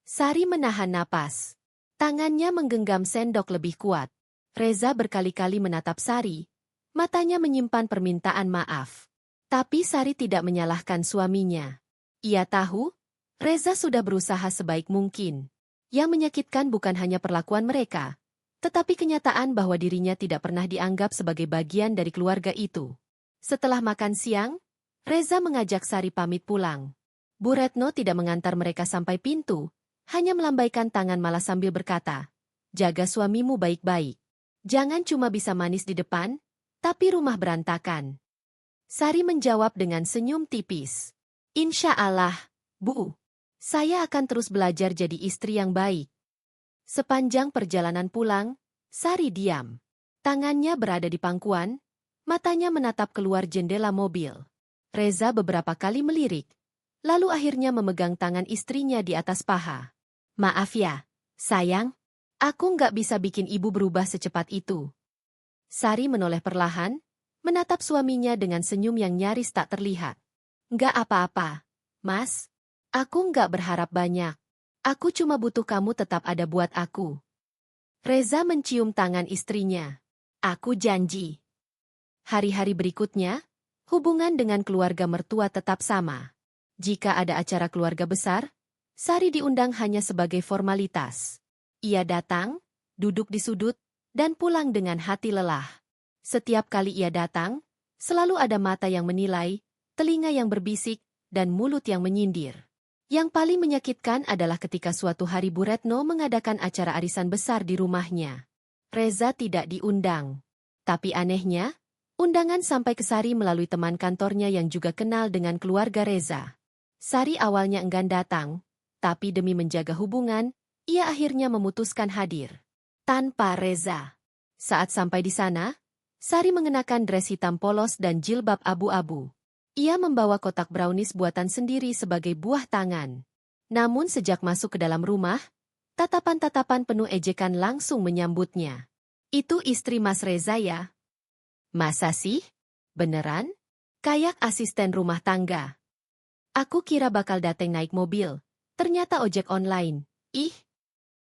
Sari menahan napas. Tangannya menggenggam sendok lebih kuat. Reza berkali-kali menatap Sari. Matanya menyimpan permintaan maaf. Tapi Sari tidak menyalahkan suaminya. Ia tahu, Reza sudah berusaha sebaik mungkin. Yang menyakitkan bukan hanya perlakuan mereka, tetapi kenyataan bahwa dirinya tidak pernah dianggap sebagai bagian dari keluarga itu. Setelah makan siang, Reza mengajak Sari pamit pulang. Bu Retno tidak mengantar mereka sampai pintu, hanya melambaikan tangan malah sambil berkata, jaga suamimu baik-baik. Jangan cuma bisa manis di depan, tapi rumah berantakan. Sari menjawab dengan senyum tipis. Insya Allah, Bu. Saya akan terus belajar jadi istri yang baik. Sepanjang perjalanan pulang, Sari diam. Tangannya berada di pangkuan, matanya menatap keluar jendela mobil. Reza beberapa kali melirik, lalu akhirnya memegang tangan istrinya di atas paha. Maaf ya, sayang, aku nggak bisa bikin ibu berubah secepat itu. Sari menoleh perlahan, menatap suaminya dengan senyum yang nyaris tak terlihat. Nggak apa-apa, Mas. Aku nggak berharap banyak. Aku cuma butuh kamu tetap ada buat aku. Reza mencium tangan istrinya. Aku janji. Hari-hari berikutnya, hubungan dengan keluarga mertua tetap sama. Jika ada acara keluarga besar, Sari diundang hanya sebagai formalitas. Ia datang, duduk di sudut, dan pulang dengan hati lelah. Setiap kali ia datang, selalu ada mata yang menilai, telinga yang berbisik, dan mulut yang menyindir. Yang paling menyakitkan adalah ketika suatu hari Bu Retno mengadakan acara arisan besar di rumahnya. Reza tidak diundang. Tapi anehnya, undangan sampai ke Sari melalui teman kantornya yang juga kenal dengan keluarga Reza. Sari awalnya enggan datang, tapi demi menjaga hubungan, ia akhirnya memutuskan hadir. Tanpa Reza. Saat sampai di sana, Sari mengenakan dres hitam polos dan jilbab abu-abu. Ia membawa kotak brownies buatan sendiri sebagai buah tangan. Namun sejak masuk ke dalam rumah, tatapan-tatapan penuh ejekan langsung menyambutnya. Itu istri Mas Reza ya? Masa sih? Beneran? Kayak asisten rumah tangga. Aku kira bakal dateng naik mobil. Ternyata ojek online. Ih!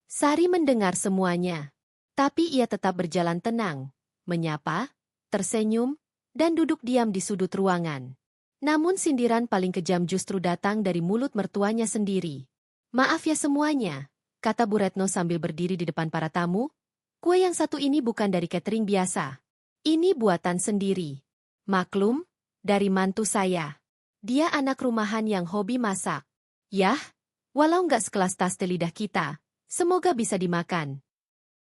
Sari mendengar semuanya. Tapi ia tetap berjalan tenang, menyapa, tersenyum, dan duduk diam di sudut ruangan. Namun sindiran paling kejam justru datang dari mulut mertuanya sendiri. Maaf ya semuanya, kata Bu Retno sambil berdiri di depan para tamu. Kue yang satu ini bukan dari catering biasa. Ini buatan sendiri. Maklum, dari mantu saya. Dia anak rumahan yang hobi masak. Yah, walau nggak sekelas taste lidah kita, semoga bisa dimakan.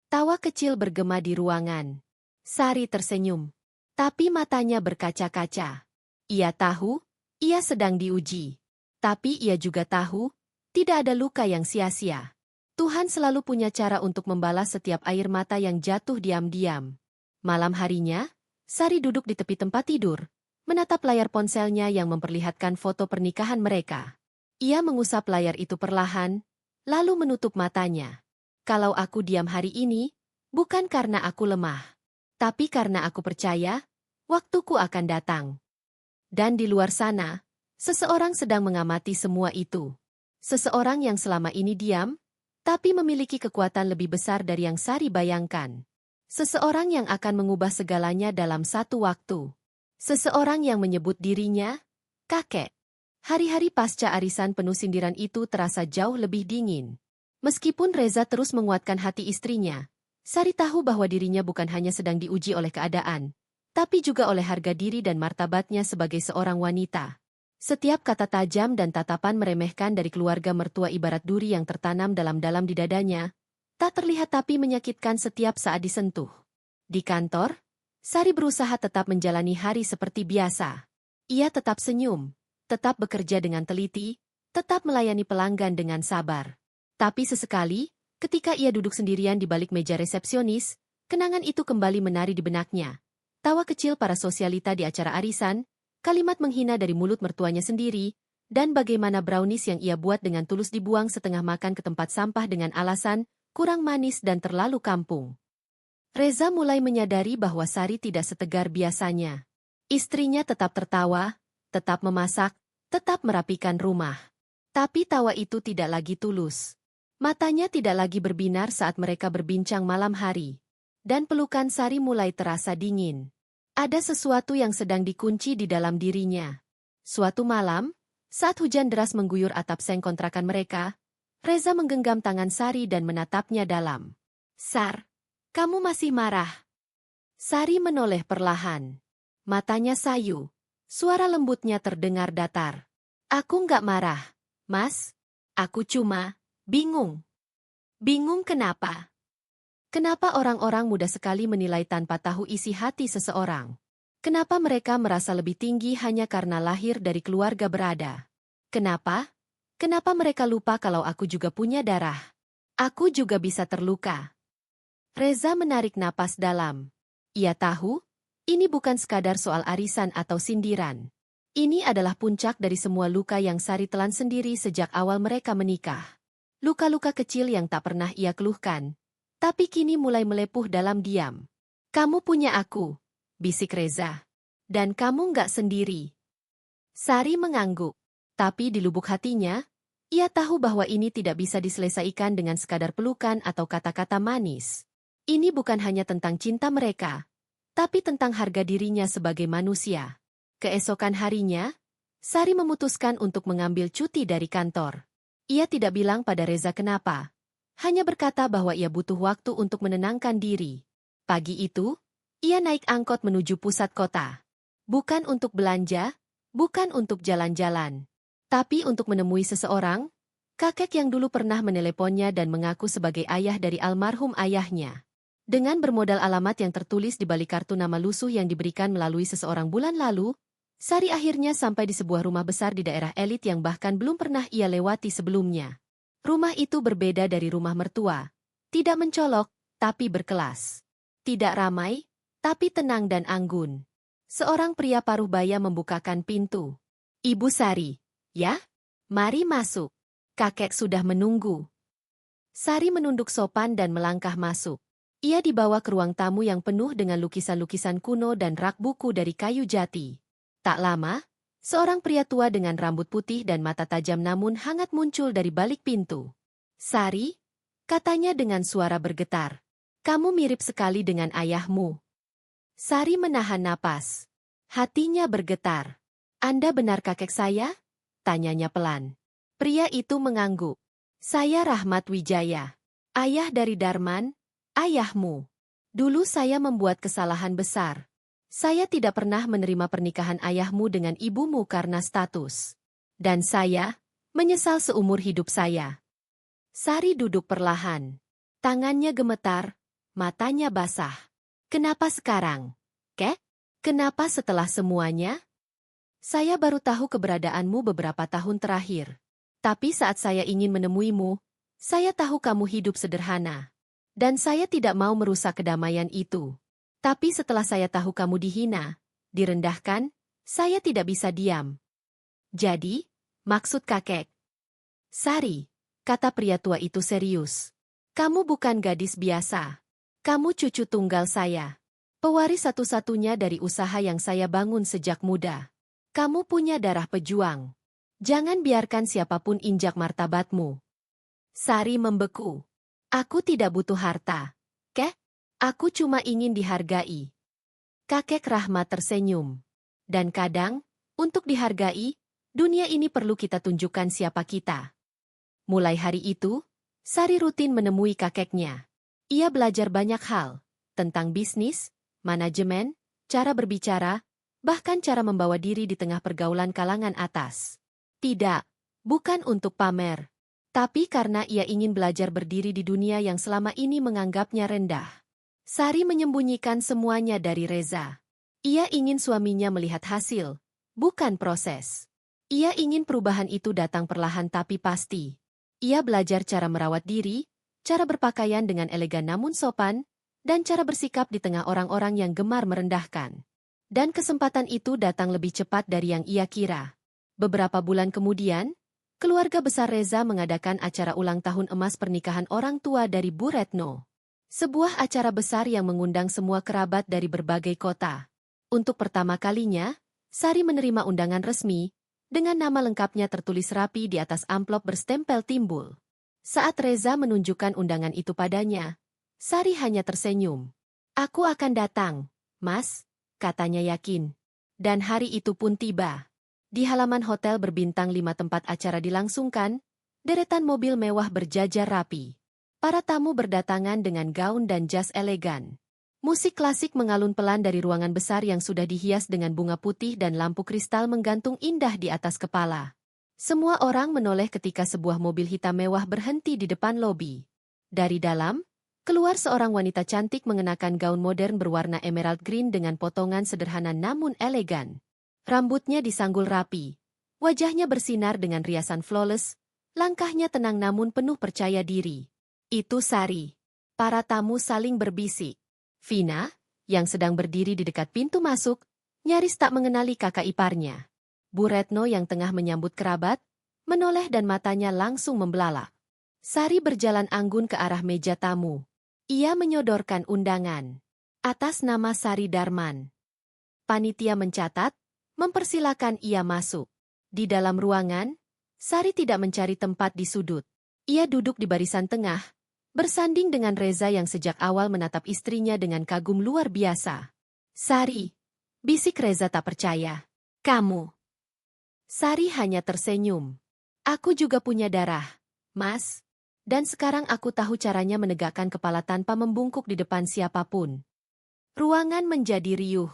Tawa kecil bergema di ruangan. Sari tersenyum. Tapi matanya berkaca-kaca. Ia tahu, ia sedang diuji. Tapi ia juga tahu, tidak ada luka yang sia-sia. Tuhan selalu punya cara untuk membalas setiap air mata yang jatuh diam-diam. Malam harinya, Sari duduk di tepi tempat tidur, menatap layar ponselnya yang memperlihatkan foto pernikahan mereka. Ia mengusap layar itu perlahan, lalu menutup matanya. Kalau aku diam hari ini, bukan karena aku lemah, tapi karena aku percaya, waktuku akan datang. Dan di luar sana, seseorang sedang mengamati semua itu. Seseorang yang selama ini diam, tapi memiliki kekuatan lebih besar dari yang Sari bayangkan. Seseorang yang akan mengubah segalanya dalam satu waktu. Seseorang yang menyebut dirinya kakek. Hari-hari pasca arisan penuh sindiran itu terasa jauh lebih dingin. Meskipun Reza terus menguatkan hati istrinya, Sari tahu bahwa dirinya bukan hanya sedang diuji oleh keadaan, tapi juga oleh harga diri dan martabatnya sebagai seorang wanita. Setiap kata tajam dan tatapan meremehkan dari keluarga mertua ibarat duri yang tertanam dalam-dalam di dadanya, tak terlihat tapi menyakitkan setiap saat disentuh. Di kantor, Sari berusaha tetap menjalani hari seperti biasa. Ia tetap senyum, tetap bekerja dengan teliti, tetap melayani pelanggan dengan sabar. Tapi sesekali, ketika ia duduk sendirian di balik meja resepsionis, kenangan itu kembali menari di benaknya. Tawa kecil para sosialita di acara arisan, kalimat menghina dari mulut mertuanya sendiri, dan bagaimana brownies yang ia buat dengan tulus dibuang setengah makan ke tempat sampah dengan alasan kurang manis dan terlalu kampung. Reza mulai menyadari bahwa Sari tidak setegar biasanya. Istrinya tetap tertawa, tetap memasak, tetap merapikan rumah. Tapi tawa itu tidak lagi tulus. Matanya tidak lagi berbinar saat mereka berbincang malam hari. Dan pelukan Sari mulai terasa dingin. Ada sesuatu yang sedang dikunci di dalam dirinya. Suatu malam, saat hujan deras mengguyur atap seng kontrakan mereka, Reza menggenggam tangan Sari dan menatapnya dalam. "Sar, kamu masih marah?" Sari menoleh perlahan. Matanya sayu. Suara lembutnya terdengar datar. "Aku nggak marah, Mas. Aku cuma bingung." "Bingung kenapa?" Kenapa orang-orang mudah sekali menilai tanpa tahu isi hati seseorang? Kenapa mereka merasa lebih tinggi hanya karena lahir dari keluarga berada? Kenapa? Kenapa mereka lupa kalau aku juga punya darah? Aku juga bisa terluka. Reza menarik napas dalam. Ia tahu, ini bukan sekadar soal arisan atau sindiran. Ini adalah puncak dari semua luka yang Sari telan sendiri sejak awal mereka menikah. Luka-luka kecil yang tak pernah ia keluhkan, tapi kini mulai melepuh dalam diam. "Kamu punya aku," bisik Reza. "Dan kamu nggak sendiri." Sari mengangguk. Tapi di lubuk hatinya, ia tahu bahwa ini tidak bisa diselesaikan dengan sekadar pelukan atau kata-kata manis. Ini bukan hanya tentang cinta mereka, tapi tentang harga dirinya sebagai manusia. Keesokan harinya, Sari memutuskan untuk mengambil cuti dari kantor. Ia tidak bilang pada Reza kenapa. Hanya berkata bahwa ia butuh waktu untuk menenangkan diri. Pagi itu, ia naik angkot menuju pusat kota. Bukan untuk belanja, bukan untuk jalan-jalan, tapi untuk menemui seseorang, kakek yang dulu pernah meneleponnya dan mengaku sebagai ayah dari almarhum ayahnya. Dengan bermodal alamat yang tertulis di balik kartu nama lusuh yang diberikan melalui seseorang bulan lalu, Sari akhirnya sampai di sebuah rumah besar di daerah elit yang bahkan belum pernah ia lewati sebelumnya. Rumah itu berbeda dari rumah mertua. Tidak mencolok, tapi berkelas. Tidak ramai, tapi tenang dan anggun. Seorang pria paruh baya membukakan pintu. "Ibu Sari, ya? Mari masuk. Kakek sudah menunggu." Sari menunduk sopan dan melangkah masuk. Ia dibawa ke ruang tamu yang penuh dengan lukisan-lukisan kuno dan rak buku dari kayu jati. Tak lama, seorang pria tua dengan rambut putih dan mata tajam namun hangat muncul dari balik pintu. "Sari," katanya dengan suara bergetar. "Kamu mirip sekali dengan ayahmu." Sari menahan napas. Hatinya bergetar. "Anda benar kakek saya?" tanyanya pelan. Pria itu mengangguk. "Saya Rahmat Wijaya. Ayah dari Darman, ayahmu. Dulu saya membuat kesalahan besar. Saya tidak pernah menerima pernikahan ayahmu dengan ibumu karena status. Dan saya menyesal seumur hidup saya." Sari duduk perlahan. Tangannya gemetar, matanya basah. "Kenapa sekarang, Kek? Kenapa setelah semuanya?" "Saya baru tahu keberadaanmu beberapa tahun terakhir. Tapi saat saya ingin menemuimu, saya tahu kamu hidup sederhana. Dan saya tidak mau merusak kedamaian itu. Tapi setelah saya tahu kamu dihina, direndahkan, saya tidak bisa diam. Jadi, maksud kakek?" "Sari," kata pria tua itu serius. "Kamu bukan gadis biasa. Kamu cucu tunggal saya. Pewaris satu-satunya dari usaha yang saya bangun sejak muda. Kamu punya darah pejuang. Jangan biarkan siapapun injak martabatmu." Sari membeku. Aku tidak butuh harta. Kek, aku cuma ingin dihargai. Kakek Rahmat tersenyum. Dan kadang, untuk dihargai, dunia ini perlu kita tunjukkan siapa kita. Mulai hari itu, Sari rutin menemui kakeknya. Ia belajar banyak hal, tentang bisnis, manajemen, cara berbicara, bahkan cara membawa diri di tengah pergaulan kalangan atas. Tidak, bukan untuk pamer. Tapi karena ia ingin belajar berdiri di dunia yang selama ini menganggapnya rendah. Sari menyembunyikan semuanya dari Reza. Ia ingin suaminya melihat hasil, bukan proses. Ia ingin perubahan itu datang perlahan tapi pasti. Ia belajar cara merawat diri, cara berpakaian dengan elegan namun sopan, dan cara bersikap di tengah orang-orang yang gemar merendahkan. Dan kesempatan itu datang lebih cepat dari yang ia kira. Beberapa bulan kemudian, keluarga besar Reza mengadakan acara ulang tahun emas pernikahan orang tua dari Bu Retno. Sebuah acara besar yang mengundang semua kerabat dari berbagai kota. Untuk pertama kalinya, Sari menerima undangan resmi, dengan nama lengkapnya tertulis rapi di atas amplop berstempel timbul. Saat Reza menunjukkan undangan itu padanya, Sari hanya tersenyum. "Aku akan datang, Mas," katanya yakin. Dan hari itu pun tiba. Di halaman hotel berbintang 5 tempat acara dilangsungkan, deretan mobil mewah berjajar rapi. Para tamu berdatangan dengan gaun dan jas elegan. Musik klasik mengalun pelan dari ruangan besar yang sudah dihias dengan bunga putih dan lampu kristal menggantung indah di atas kepala. Semua orang menoleh ketika sebuah mobil hitam mewah berhenti di depan lobi. Dari dalam, keluar seorang wanita cantik mengenakan gaun modern berwarna emerald green dengan potongan sederhana namun elegan. Rambutnya disanggul rapi. Wajahnya bersinar dengan riasan flawless, langkahnya tenang namun penuh percaya diri. Itu Sari. Para tamu saling berbisik. Vina, yang sedang berdiri di dekat pintu masuk, nyaris tak mengenali kakak iparnya. Bu Retno yang tengah menyambut kerabat, menoleh dan matanya langsung membelalak. Sari berjalan anggun ke arah meja tamu. Ia menyodorkan undangan. Atas nama Sari Darman. Panitia mencatat, mempersilakan ia masuk. Di dalam ruangan, Sari tidak mencari tempat di sudut. Ia duduk di barisan tengah, bersanding dengan Reza yang sejak awal menatap istrinya dengan kagum luar biasa. "Sari," bisik Reza tak percaya. "Kamu?" Sari hanya tersenyum. "Aku juga punya darah, Mas. Dan sekarang aku tahu caranya menegakkan kepala tanpa membungkuk di depan siapapun." Ruangan menjadi riuh.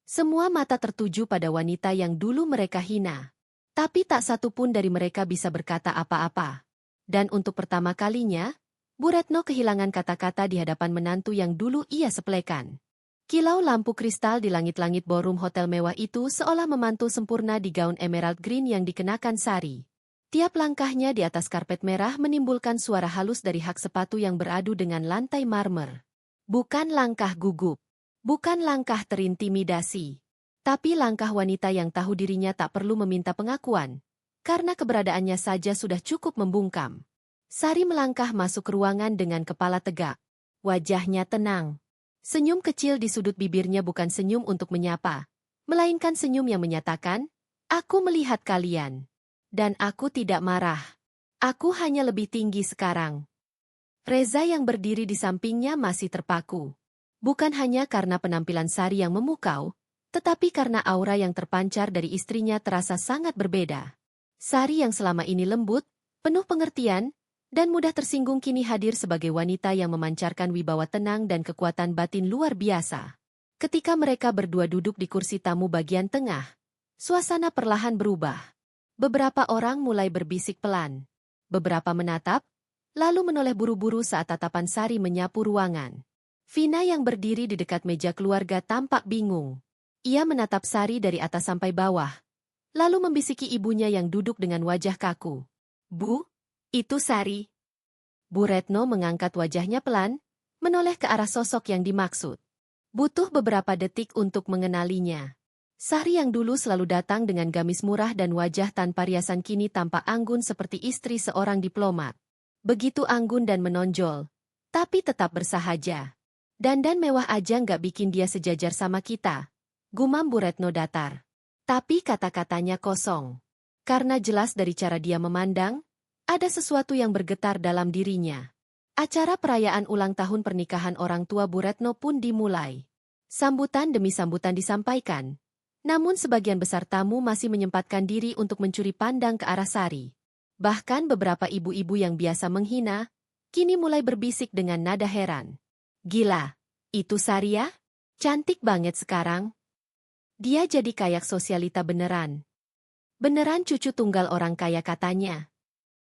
Semua mata tertuju pada wanita yang dulu mereka hina. Tapi tak satu pun dari mereka bisa berkata apa-apa. Dan untuk pertama kalinya, Bu Retno kehilangan kata-kata di hadapan menantu yang dulu ia sepelekan. Kilau lampu kristal di langit-langit ballroom hotel mewah itu seolah memantul sempurna di gaun emerald green yang dikenakan Sari. Tiap langkahnya di atas karpet merah menimbulkan suara halus dari hak sepatu yang beradu dengan lantai marmer. Bukan langkah gugup, bukan langkah terintimidasi, tapi langkah wanita yang tahu dirinya tak perlu meminta pengakuan, karena keberadaannya saja sudah cukup membungkam. Sari melangkah masuk ke ruangan dengan kepala tegak. Wajahnya tenang. Senyum kecil di sudut bibirnya bukan senyum untuk menyapa, melainkan senyum yang menyatakan, "Aku melihat kalian. Dan aku tidak marah. Aku hanya lebih tinggi sekarang." Reza yang berdiri di sampingnya masih terpaku. Bukan hanya karena penampilan Sari yang memukau, tetapi karena aura yang terpancar dari istrinya terasa sangat berbeda. Sari yang selama ini lembut, penuh pengertian, dan mudah tersinggung kini hadir sebagai wanita yang memancarkan wibawa tenang dan kekuatan batin luar biasa. Ketika mereka berdua duduk di kursi tamu bagian tengah, suasana perlahan berubah. Beberapa orang mulai berbisik pelan. Beberapa menatap, lalu menoleh buru-buru saat tatapan Sari menyapu ruangan. Vina yang berdiri di dekat meja keluarga tampak bingung. Ia menatap Sari dari atas sampai bawah, lalu membisiki ibunya yang duduk dengan wajah kaku. "Bu, itu Sari." Bu Retno mengangkat wajahnya pelan, menoleh ke arah sosok yang dimaksud. Butuh beberapa detik untuk mengenalinya. Sari yang dulu selalu datang dengan gamis murah dan wajah tanpa riasan kini tampak anggun seperti istri seorang diplomat. Begitu anggun dan menonjol, tapi tetap bersahaja. "Dandan mewah aja nggak bikin dia sejajar sama kita," gumam Bu Retno datar. Tapi kata-katanya kosong. Karena jelas dari cara dia memandang, Ada sesuatu yang bergetar dalam dirinya. Acara perayaan ulang tahun pernikahan orang tua Bu Retno pun dimulai. Sambutan demi sambutan disampaikan. Namun sebagian besar tamu masih menyempatkan diri untuk mencuri pandang ke arah Sari. Bahkan beberapa ibu-ibu yang biasa menghina, kini mulai berbisik dengan nada heran. Gila, itu Sari ya? Cantik banget sekarang. Dia jadi kayak sosialita beneran. Beneran cucu tunggal orang kaya katanya.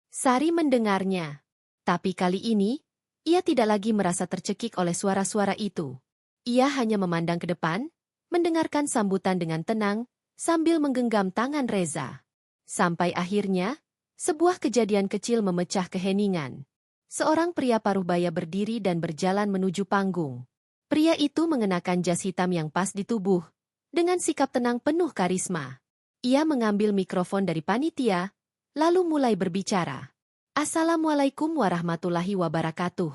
Sari mendengarnya. Tapi kali ini, ia tidak lagi merasa tercekik oleh suara-suara itu. Ia hanya memandang ke depan, mendengarkan sambutan dengan tenang, sambil menggenggam tangan Reza. Sampai akhirnya, sebuah kejadian kecil memecah keheningan. Seorang pria paruh baya berdiri dan berjalan menuju panggung. Pria itu mengenakan jas hitam yang pas di tubuh, dengan sikap tenang penuh karisma. Ia mengambil mikrofon dari panitia, lalu mulai berbicara. Assalamualaikum warahmatullahi wabarakatuh.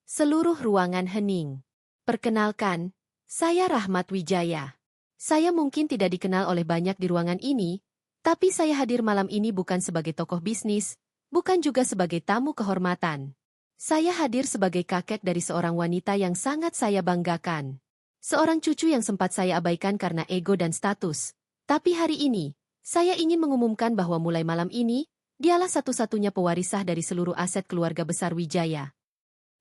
Seluruh ruangan hening. Perkenalkan, saya Rahmat Wijaya. Saya mungkin tidak dikenal oleh banyak di ruangan ini, tapi saya hadir malam ini bukan sebagai tokoh bisnis, bukan juga sebagai tamu kehormatan. Saya hadir sebagai kakek dari seorang wanita yang sangat saya banggakan. Seorang cucu yang sempat saya abaikan karena ego dan status. Tapi hari ini, saya ingin mengumumkan bahwa mulai malam ini, dialah satu-satunya pewaris sah dari seluruh aset keluarga besar Wijaya.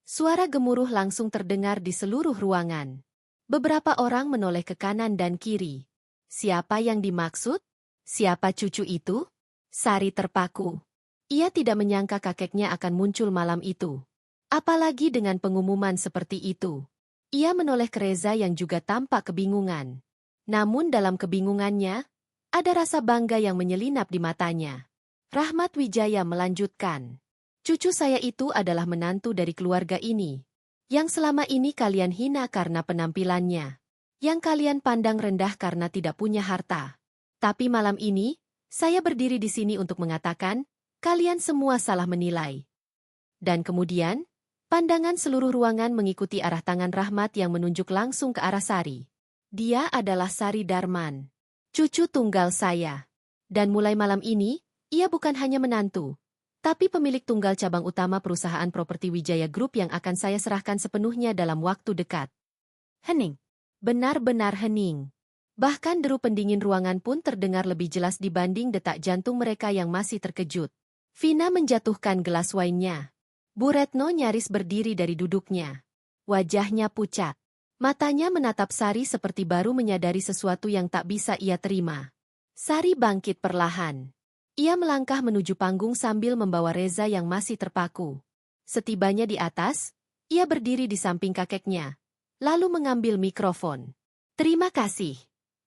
Suara gemuruh langsung terdengar di seluruh ruangan. Beberapa orang menoleh ke kanan dan kiri. Siapa yang dimaksud? Siapa cucu itu? Sari terpaku. Ia tidak menyangka kakeknya akan muncul malam itu. Apalagi dengan pengumuman seperti itu. Ia menoleh ke Reza yang juga tampak kebingungan. Namun dalam kebingungannya, ada rasa bangga yang menyelinap di matanya. Rahmat Wijaya melanjutkan. Cucu saya itu adalah menantu dari keluarga ini. Yang selama ini kalian hina karena penampilannya. Yang kalian pandang rendah karena tidak punya harta. Tapi malam ini, saya berdiri di sini untuk mengatakan, kalian semua salah menilai. Dan kemudian, pandangan seluruh ruangan mengikuti arah tangan Rahmat yang menunjuk langsung ke arah Sari. Dia adalah Sari Darman, cucu tunggal saya. Dan mulai malam ini, ia bukan hanya menantu, tapi pemilik tunggal cabang utama perusahaan properti Wijaya Group yang akan saya serahkan sepenuhnya dalam waktu dekat. Hening. Benar-benar hening. Bahkan deru pendingin ruangan pun terdengar lebih jelas dibanding detak jantung mereka yang masih terkejut. Vina menjatuhkan gelas wine-nya. Bu Retno nyaris berdiri dari duduknya. Wajahnya pucat. Matanya menatap Sari seperti baru menyadari sesuatu yang tak bisa ia terima. Sari bangkit perlahan. Ia melangkah menuju panggung sambil membawa Reza yang masih terpaku. Setibanya di atas, ia berdiri di samping kakeknya, lalu mengambil mikrofon. Terima kasih,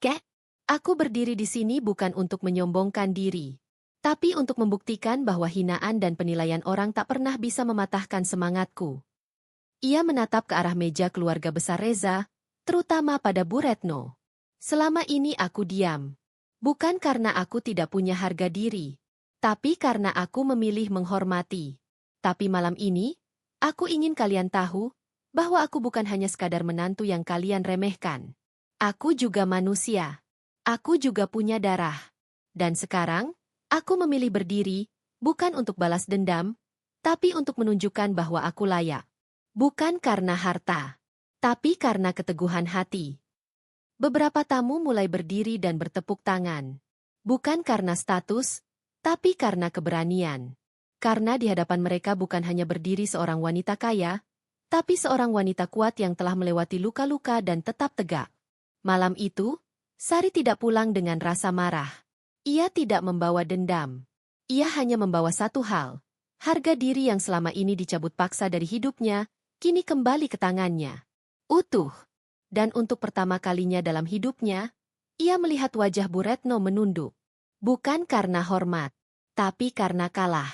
Kek. Aku berdiri di sini bukan untuk menyombongkan diri, tapi untuk membuktikan bahwa hinaan dan penilaian orang tak pernah bisa mematahkan semangatku. Ia menatap ke arah meja keluarga besar Reza, terutama pada Bu Retno. Selama ini aku diam. Bukan karena aku tidak punya harga diri, tapi karena aku memilih menghormati. Tapi malam ini, aku ingin kalian tahu bahwa aku bukan hanya sekadar menantu yang kalian remehkan. Aku juga manusia. Aku juga punya darah. Dan sekarang, aku memilih berdiri, bukan untuk balas dendam, tapi untuk menunjukkan bahwa aku layak. Bukan karena harta, tapi karena keteguhan hati. Beberapa tamu mulai berdiri dan bertepuk tangan. Bukan karena status, tapi karena keberanian. Karena di hadapan mereka bukan hanya berdiri seorang wanita kaya, tapi seorang wanita kuat yang telah melewati luka-luka dan tetap tegak. Malam itu, Sari tidak pulang dengan rasa marah. Ia tidak membawa dendam. Ia hanya membawa satu hal. Harga diri yang selama ini dicabut paksa dari hidupnya, kini kembali ke tangannya. Utuh. Dan untuk pertama kalinya dalam hidupnya, ia melihat wajah Bu Retno menunduk. Bukan karena hormat, tapi karena kalah.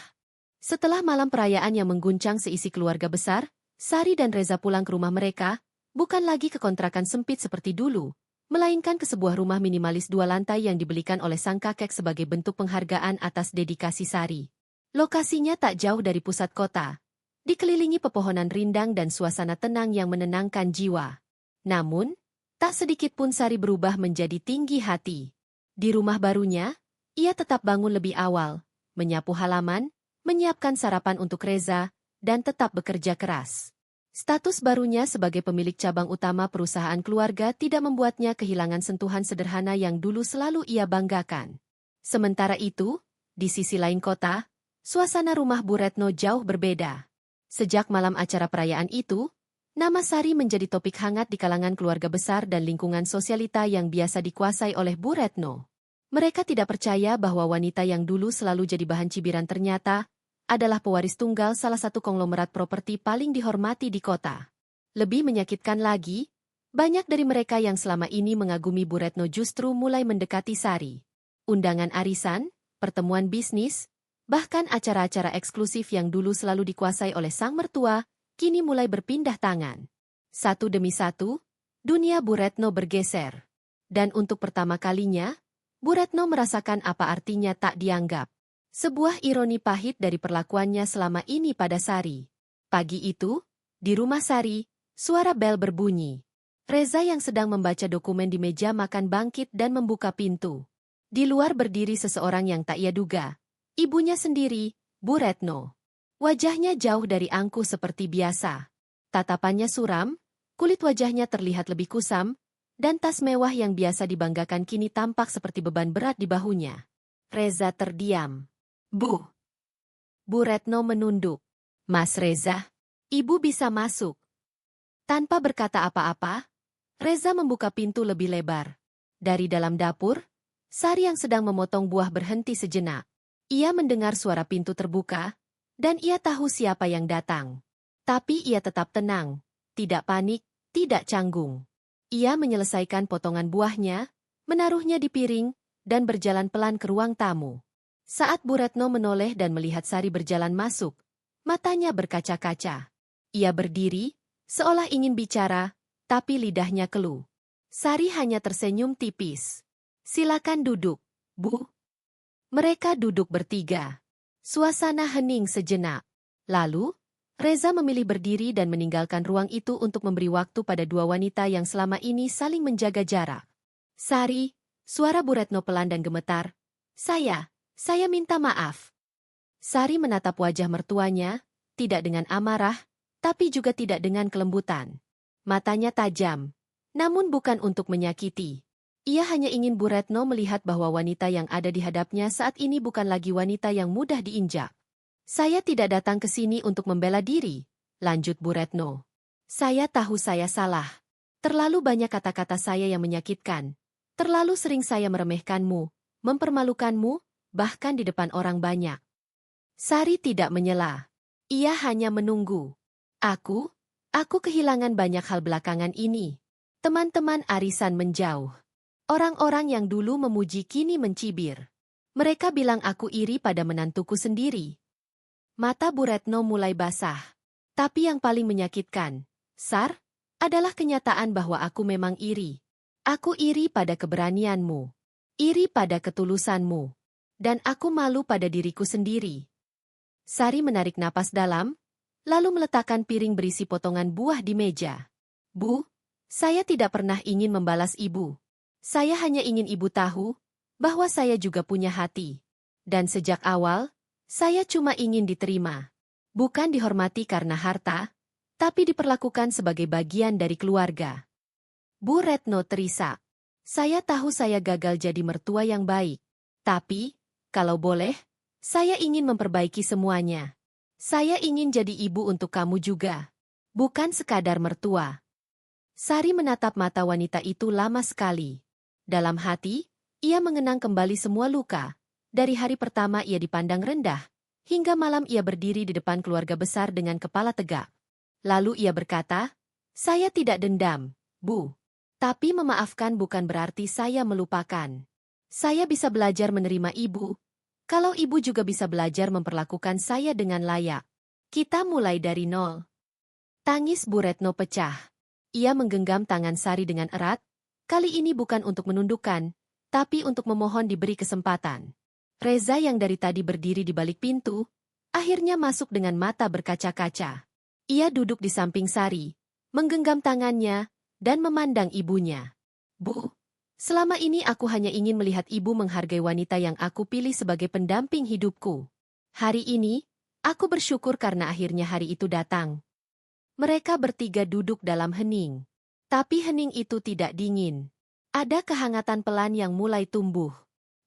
Setelah malam perayaan yang mengguncang seisi keluarga besar, Sari dan Reza pulang ke rumah mereka, bukan lagi ke kontrakan sempit seperti dulu, melainkan ke sebuah rumah minimalis 2 lantai yang dibelikan oleh sang kakek sebagai bentuk penghargaan atas dedikasi Sari. Lokasinya tak jauh dari pusat kota, dikelilingi pepohonan rindang dan suasana tenang yang menenangkan jiwa. Namun, tak sedikit pun Sari berubah menjadi tinggi hati. Di rumah barunya, ia tetap bangun lebih awal, menyapu halaman, menyiapkan sarapan untuk Reza, dan tetap bekerja keras. Status barunya sebagai pemilik cabang utama perusahaan keluarga tidak membuatnya kehilangan sentuhan sederhana yang dulu selalu ia banggakan. Sementara itu, di sisi lain kota, suasana rumah Bu Retno jauh berbeda. Sejak malam acara perayaan itu, nama Sari menjadi topik hangat di kalangan keluarga besar dan lingkungan sosialita yang biasa dikuasai oleh Bu Retno. Mereka tidak percaya bahwa wanita yang dulu selalu jadi bahan cibiran ternyata adalah pewaris tunggal salah satu konglomerat properti paling dihormati di kota. Lebih menyakitkan lagi, banyak dari mereka yang selama ini mengagumi Bu Retno justru mulai mendekati Sari. Undangan arisan, pertemuan bisnis, bahkan acara-acara eksklusif yang dulu selalu dikuasai oleh sang mertua, kini mulai berpindah tangan. Satu demi satu, dunia Bu Retno bergeser. Dan untuk pertama kalinya, Bu Retno merasakan apa artinya tak dianggap. Sebuah ironi pahit dari perlakuannya selama ini pada Sari. Pagi itu, di rumah Sari, suara bel berbunyi. Reza yang sedang membaca dokumen di meja makan bangkit dan membuka pintu. Di luar berdiri seseorang yang tak ia duga. Ibunya sendiri, Bu Retno. Wajahnya jauh dari angkuh seperti biasa. Tatapannya suram, kulit wajahnya terlihat lebih kusam, dan tas mewah yang biasa dibanggakan kini tampak seperti beban berat di bahunya. Reza terdiam. Bu. Bu Retno menunduk. Mas Reza, ibu bisa masuk. Tanpa berkata apa-apa, Reza membuka pintu lebih lebar. Dari dalam dapur, Sari yang sedang memotong buah berhenti sejenak. Ia mendengar suara pintu terbuka, dan ia tahu siapa yang datang. Tapi ia tetap tenang, tidak panik, tidak canggung. Ia menyelesaikan potongan buahnya, menaruhnya di piring, dan berjalan pelan ke ruang tamu. Saat Bu Retno menoleh dan melihat Sari berjalan masuk, matanya berkaca-kaca. Ia berdiri, seolah ingin bicara, tapi lidahnya keluh. Sari hanya tersenyum tipis. Silakan duduk, Bu. Mereka duduk bertiga. Suasana hening sejenak. Lalu, Reza memilih berdiri dan meninggalkan ruang itu untuk memberi waktu pada dua wanita yang selama ini saling menjaga jarak. Sari, suara Bu Retno pelan dan gemetar. Saya minta maaf. Sari menatap wajah mertuanya, tidak dengan amarah, tapi juga tidak dengan kelembutan. Matanya tajam, namun bukan untuk menyakiti. Ia hanya ingin Bu Retno melihat bahwa wanita yang ada di hadapnya saat ini bukan lagi wanita yang mudah diinjak. Saya tidak datang ke sini untuk membela diri, lanjut Bu Retno. Saya tahu saya salah. Terlalu banyak kata-kata saya yang menyakitkan. Terlalu sering saya meremehkanmu, mempermalukanmu, bahkan di depan orang banyak. Sari tidak menyela. Ia hanya menunggu. Aku kehilangan banyak hal belakangan ini. Teman-teman arisan menjauh. Orang-orang yang dulu memuji kini mencibir. Mereka bilang aku iri pada menantuku sendiri. Mata Bu Retno mulai basah. Tapi yang paling menyakitkan, Sar, adalah kenyataan bahwa aku memang iri. Aku iri pada keberanianmu. Iri pada ketulusanmu. Dan aku malu pada diriku sendiri. Sari menarik napas dalam, lalu meletakkan piring berisi potongan buah di meja. Bu, saya tidak pernah ingin membalas ibu. Saya hanya ingin ibu tahu bahwa saya juga punya hati. Dan sejak awal, saya cuma ingin diterima. Bukan dihormati karena harta, tapi diperlakukan sebagai bagian dari keluarga. Bu Retno terisak. Saya tahu saya gagal jadi mertua yang baik. Tapi, kalau boleh, saya ingin memperbaiki semuanya. Saya ingin jadi ibu untuk kamu juga. Bukan sekadar mertua. Sari menatap mata wanita itu lama sekali. Dalam hati, ia mengenang kembali semua luka. Dari hari pertama ia dipandang rendah, hingga malam ia berdiri di depan keluarga besar dengan kepala tegak. Lalu ia berkata, saya tidak dendam, Bu. Tapi memaafkan bukan berarti saya melupakan. Saya bisa belajar menerima ibu, kalau ibu juga bisa belajar memperlakukan saya dengan layak. Kita mulai dari nol. Tangis Bu Retno pecah. Ia menggenggam tangan Sari dengan erat, kali ini bukan untuk menundukkan, tapi untuk memohon diberi kesempatan. Reza yang dari tadi berdiri di balik pintu, akhirnya masuk dengan mata berkaca-kaca. Ia duduk di samping Sari, menggenggam tangannya, dan memandang ibunya. Bu, selama ini aku hanya ingin melihat ibu menghargai wanita yang aku pilih sebagai pendamping hidupku. Hari ini, Aku bersyukur karena akhirnya hari itu datang. Mereka bertiga duduk dalam hening. Tapi hening itu tidak dingin. Ada kehangatan pelan yang mulai tumbuh.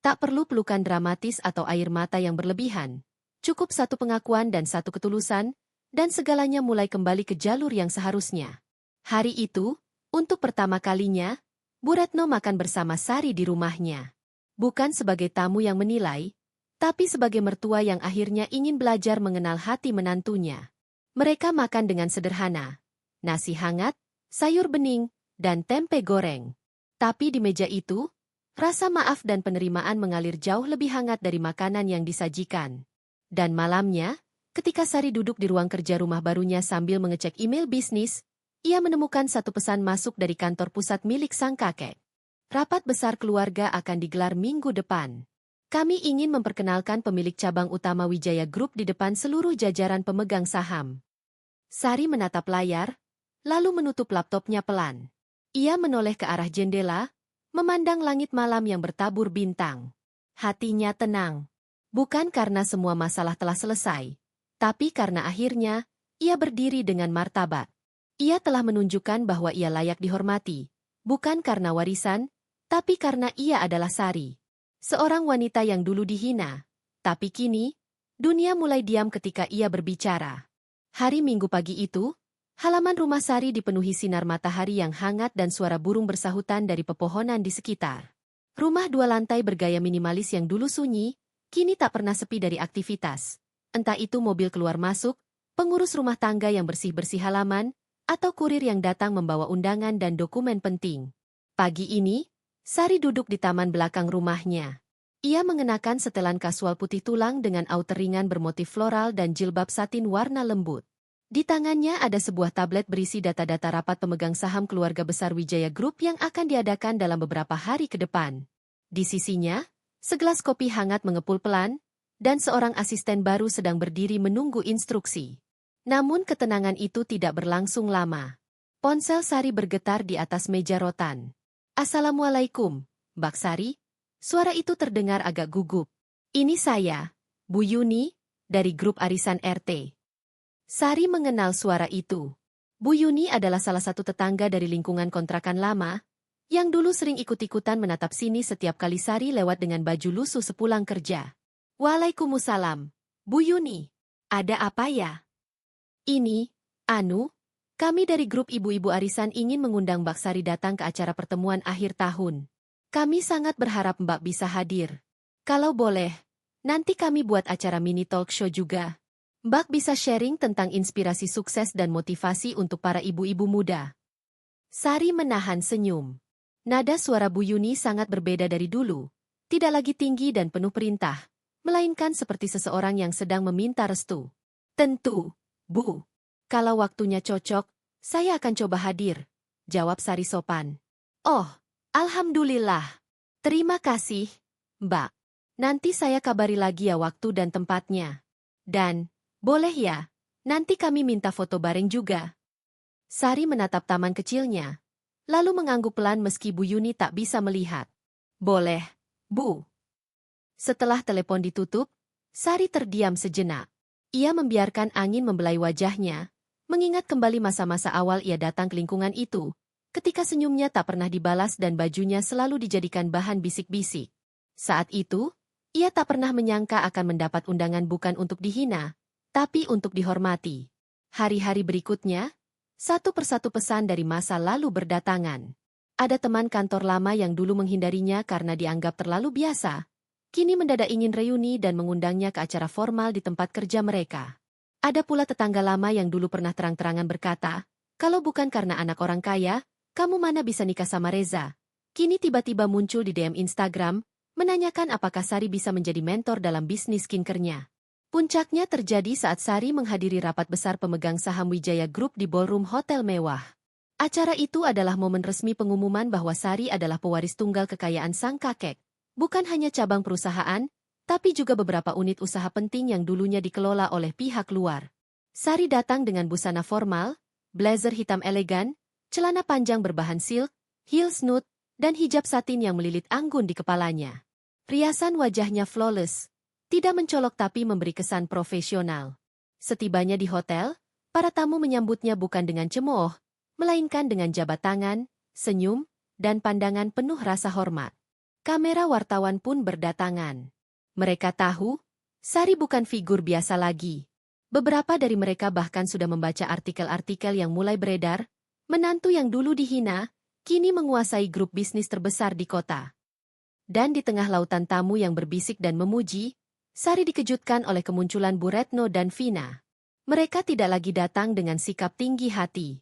Tak perlu pelukan dramatis atau air mata yang berlebihan. Cukup satu pengakuan dan satu ketulusan, dan segalanya mulai kembali ke jalur yang seharusnya. Hari itu, untuk pertama kalinya, Bu Retno makan bersama Sari di rumahnya. Bukan sebagai tamu yang menilai, tapi sebagai mertua yang akhirnya ingin belajar mengenal hati menantunya. Mereka makan dengan sederhana. Nasi hangat, sayur bening, dan tempe goreng. Tapi di meja itu, rasa maaf dan penerimaan mengalir jauh lebih hangat dari makanan yang disajikan. Dan malamnya, ketika Sari duduk di ruang kerja rumah barunya sambil mengecek email bisnis, ia menemukan satu pesan masuk dari kantor pusat milik sang kakek. Rapat besar keluarga akan digelar minggu depan. Kami ingin memperkenalkan pemilik cabang utama Wijaya Group di depan seluruh jajaran pemegang saham. Sari menatap layar, lalu menutup laptopnya pelan. Ia menoleh ke arah jendela, memandang langit malam yang bertabur bintang. Hatinya tenang. Bukan karena semua masalah telah selesai, tapi karena akhirnya, ia berdiri dengan martabat. Ia telah menunjukkan bahwa ia layak dihormati, bukan karena warisan, tapi karena ia adalah Sari. Seorang wanita yang dulu dihina, tapi kini, dunia mulai diam ketika ia berbicara. Hari Minggu pagi itu, halaman rumah Sari dipenuhi sinar matahari yang hangat dan suara burung bersahutan dari pepohonan di sekitar. Rumah 2 lantai bergaya minimalis yang dulu sunyi, kini tak pernah sepi dari aktivitas. Entah itu mobil keluar masuk, pengurus rumah tangga yang bersih-bersih halaman, atau kurir yang datang membawa undangan dan dokumen penting. Pagi ini, Sari duduk di taman belakang rumahnya. Ia mengenakan setelan kasual putih tulang dengan outer ringan bermotif floral dan jilbab satin warna lembut. Di tangannya ada sebuah tablet berisi data-data rapat pemegang saham keluarga besar Wijaya Group yang akan diadakan dalam beberapa hari ke depan. Di sisinya, segelas kopi hangat mengepul pelan, dan seorang asisten baru sedang berdiri menunggu instruksi. Namun ketenangan itu tidak berlangsung lama. Ponsel Sari bergetar di atas meja rotan. "Assalamualaikum, Mbak Sari." Suara itu terdengar agak gugup. "Ini saya, Bu Yuni, dari grup arisan RT." Sari mengenal suara itu. Bu Yuni adalah salah satu tetangga dari lingkungan kontrakan lama, yang dulu sering ikut-ikutan menatap sini setiap kali Sari lewat dengan baju lusuh sepulang kerja. "Waalaikumsalam, Bu Yuni. Ada apa ya?" "Ini, kami dari grup ibu-ibu arisan ingin mengundang Mbak Sari datang ke acara pertemuan akhir tahun. Kami sangat berharap Mbak bisa hadir. Kalau boleh, nanti kami buat acara mini talk show juga. Mbak bisa sharing tentang inspirasi sukses dan motivasi untuk para ibu-ibu muda." Sari menahan senyum. Nada suara Bu Yuni sangat berbeda dari dulu. Tidak lagi tinggi dan penuh perintah, melainkan seperti seseorang yang sedang meminta restu. "Tentu, Bu. Kalau waktunya cocok, saya akan coba hadir," jawab Sari sopan. "Oh, alhamdulillah. Terima kasih, Mbak. Nanti saya kabari lagi ya waktu dan tempatnya. Dan, boleh ya, nanti kami minta foto bareng juga." Sari menatap taman kecilnya, lalu mengangguk pelan meski Bu Yuni tak bisa melihat. "Boleh, Bu." Setelah telepon ditutup, Sari terdiam sejenak. Ia membiarkan angin membelai wajahnya, mengingat kembali masa-masa awal ia datang ke lingkungan itu, ketika senyumnya tak pernah dibalas dan bajunya selalu dijadikan bahan bisik-bisik. Saat itu, ia tak pernah menyangka akan mendapat undangan bukan untuk dihina, tapi untuk dihormati. Hari-hari berikutnya, satu persatu pesan dari masa lalu berdatangan. Ada teman kantor lama yang dulu menghindarinya karena dianggap terlalu biasa, kini mendadak ingin reuni dan mengundangnya ke acara formal di tempat kerja mereka. Ada pula tetangga lama yang dulu pernah terang-terangan berkata, "Kalau bukan karena anak orang kaya, kamu mana bisa nikah sama Reza?" Kini tiba-tiba muncul di DM Instagram, menanyakan apakah Sari bisa menjadi mentor dalam bisnis skincare-nya. Puncaknya terjadi saat Sari menghadiri rapat besar pemegang saham Wijaya Group di ballroom hotel mewah. Acara itu adalah momen resmi pengumuman bahwa Sari adalah pewaris tunggal kekayaan sang kakek. Bukan hanya cabang perusahaan, tapi juga beberapa unit usaha penting yang dulunya dikelola oleh pihak luar. Sari datang dengan busana formal, blazer hitam elegan, celana panjang berbahan silk, heels nude, dan hijab satin yang melilit anggun di kepalanya. Riasan wajahnya flawless, tidak mencolok tapi memberi kesan profesional. Setibanya di hotel, para tamu menyambutnya bukan dengan cemooh, melainkan dengan jabat tangan, senyum, dan pandangan penuh rasa hormat. Kamera wartawan pun berdatangan. Mereka tahu, Sari bukan figur biasa lagi. Beberapa dari mereka bahkan sudah membaca artikel-artikel yang mulai beredar, menantu yang dulu dihina, kini menguasai grup bisnis terbesar di kota. Dan di tengah lautan tamu yang berbisik dan memuji, Sari dikejutkan oleh kemunculan Bu Retno dan Vina. Mereka tidak lagi datang dengan sikap tinggi hati.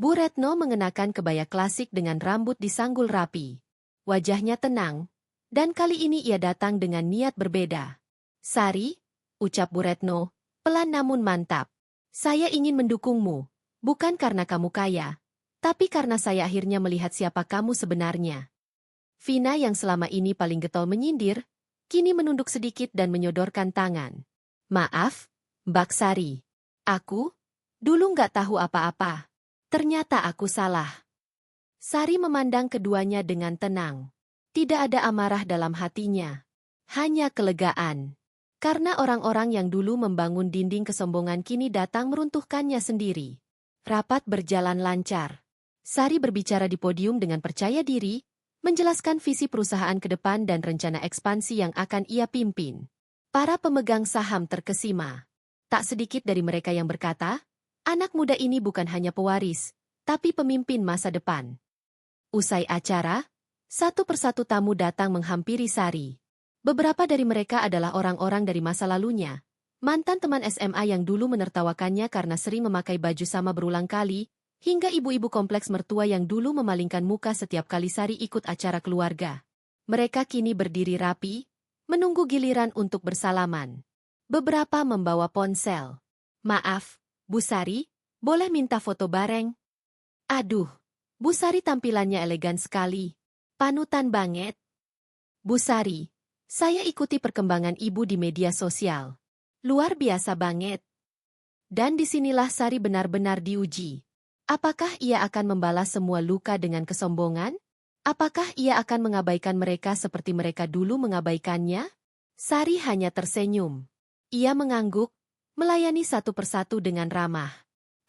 Bu Retno mengenakan kebaya klasik dengan rambut disanggul rapi. Wajahnya tenang, dan kali ini ia datang dengan niat berbeda. "Sari," ucap Bu Retno, pelan namun mantap. "Saya ingin mendukungmu, bukan karena kamu kaya, tapi karena saya akhirnya melihat siapa kamu sebenarnya." Vina yang selama ini paling getol menyindir, kini menunduk sedikit dan menyodorkan tangan. "Maaf, Mbak Sari. Aku, dulu nggak tahu apa-apa. Ternyata aku salah." Sari memandang keduanya dengan tenang. Tidak ada amarah dalam hatinya. Hanya kelegaan. Karena orang-orang yang dulu membangun dinding kesombongan kini datang meruntuhkannya sendiri. Rapat berjalan lancar. Sari berbicara di podium dengan percaya diri, menjelaskan visi perusahaan ke depan dan rencana ekspansi yang akan ia pimpin. Para pemegang saham terkesima. Tak sedikit dari mereka yang berkata, anak muda ini bukan hanya pewaris, tapi pemimpin masa depan. Usai acara, satu persatu tamu datang menghampiri Sari. Beberapa dari mereka adalah orang-orang dari masa lalunya, mantan teman SMA yang dulu menertawakannya karena sering memakai baju sama berulang kali, hingga ibu-ibu kompleks mertua yang dulu memalingkan muka setiap kali Sari ikut acara keluarga. Mereka kini berdiri rapi, menunggu giliran untuk bersalaman. Beberapa membawa ponsel. "Maaf, Bu Sari, boleh minta foto bareng?" Aduh, Bu Sari tampilannya elegan sekali. Panutan banget. "Bu Sari, saya ikuti perkembangan ibu di media sosial. Luar biasa banget." Dan disinilah Sari benar-benar diuji. Apakah ia akan membalas semua luka dengan kesombongan? Apakah ia akan mengabaikan mereka seperti mereka dulu mengabaikannya? Sari hanya tersenyum. Ia mengangguk, melayani satu persatu dengan ramah.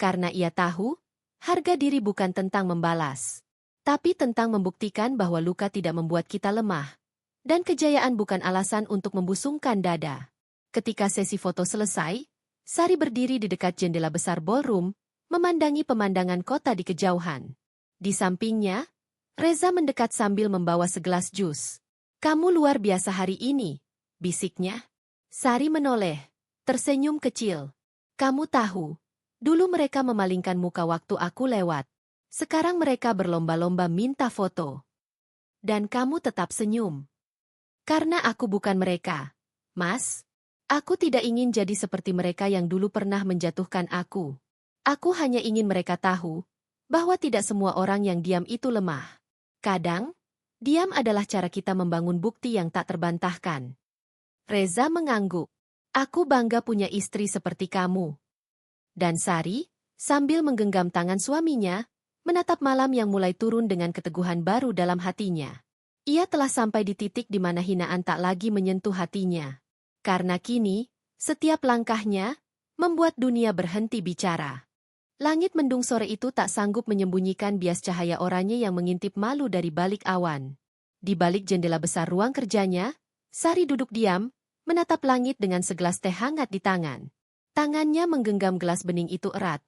Karena ia tahu, harga diri bukan tentang membalas, tapi tentang membuktikan bahwa luka tidak membuat kita lemah. Dan kejayaan bukan alasan untuk membusungkan dada. Ketika sesi foto selesai, Sari berdiri di dekat jendela besar ballroom, memandangi pemandangan kota di kejauhan. Di sampingnya, Reza mendekat sambil membawa segelas jus. "Kamu luar biasa hari ini," bisiknya. Sari menoleh, tersenyum kecil. "Kamu tahu, dulu mereka memalingkan muka waktu aku lewat. Sekarang mereka berlomba-lomba minta foto. Dan kamu tetap senyum. Karena aku bukan mereka, Mas. Aku tidak ingin jadi seperti mereka yang dulu pernah menjatuhkan aku. Aku hanya ingin mereka tahu bahwa tidak semua orang yang diam itu lemah. Kadang, diam adalah cara kita membangun bukti yang tak terbantahkan." Reza mengangguk. "Aku bangga punya istri seperti kamu." Dan Sari, sambil menggenggam tangan suaminya, menatap malam yang mulai turun dengan keteguhan baru dalam hatinya. Ia telah sampai di titik di mana hinaan tak lagi menyentuh hatinya. Karena kini, setiap langkahnya membuat dunia berhenti bicara. Langit mendung sore itu tak sanggup menyembunyikan bias cahaya oranye yang mengintip malu dari balik awan. Di balik jendela besar ruang kerjanya, Sari duduk diam, menatap langit dengan segelas teh hangat di tangan. Tangannya menggenggam gelas bening itu erat,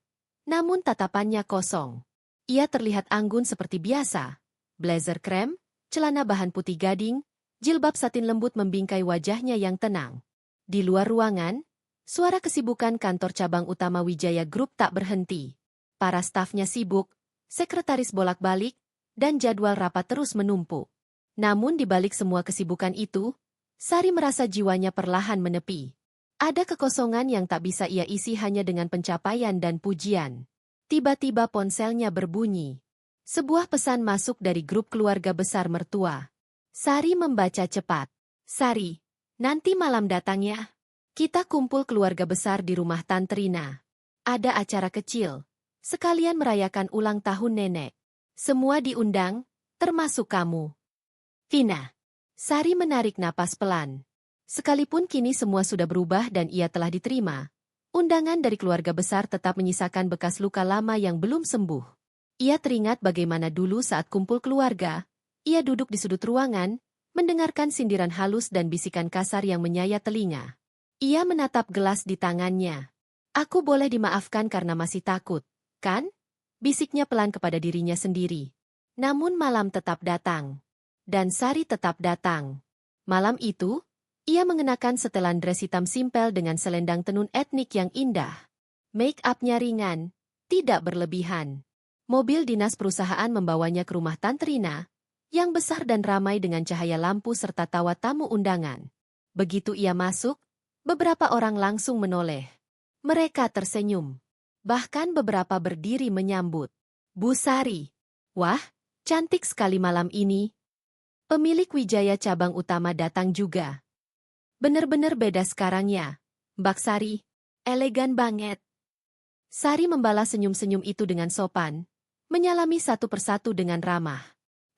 namun tatapannya kosong. Ia terlihat anggun seperti biasa. Blazer krem, celana bahan putih gading, jilbab satin lembut membingkai wajahnya yang tenang. Di luar ruangan, suara kesibukan kantor cabang utama Wijaya Group tak berhenti. Para stafnya sibuk, sekretaris bolak-balik, dan jadwal rapat terus menumpuk. Namun di balik semua kesibukan itu, Sari merasa jiwanya perlahan menepi. Ada kekosongan yang tak bisa ia isi hanya dengan pencapaian dan pujian. Tiba-tiba ponselnya berbunyi. Sebuah pesan masuk dari grup keluarga besar mertua. Sari membaca cepat. "Sari, nanti malam datang ya. Kita kumpul keluarga besar di rumah Tante Rina. Ada acara kecil, sekalian merayakan ulang tahun nenek. Semua diundang, termasuk kamu. Vina." Sari menarik napas pelan. Sekalipun kini semua sudah berubah dan ia telah diterima, Undangan dari keluarga besar tetap menyisakan bekas luka lama yang belum sembuh. Ia teringat bagaimana dulu saat kumpul keluarga, ia duduk di sudut ruangan, mendengarkan sindiran halus dan bisikan kasar yang menyayat telinga. Ia menatap gelas di tangannya. Aku boleh dimaafkan karena masih takut, kan? Bisiknya pelan kepada dirinya sendiri. Namun malam tetap datang. Dan Sari tetap datang. Malam itu, ia mengenakan setelan dress hitam simpel dengan selendang tenun etnik yang indah. Make up-nya ringan, tidak berlebihan. Mobil dinas perusahaan membawanya ke rumah Tante Rina, yang besar dan ramai dengan cahaya lampu serta tawa tamu undangan. Begitu ia masuk, beberapa orang langsung menoleh. Mereka tersenyum. Bahkan beberapa berdiri menyambut. Bu Sari. Wah, cantik sekali malam ini. Pemilik Wijaya cabang utama datang juga. Bener-bener beda sekarang ya, Mbak Sari. Elegan banget. Sari membalas senyum-senyum itu dengan sopan, menyalami satu persatu dengan ramah.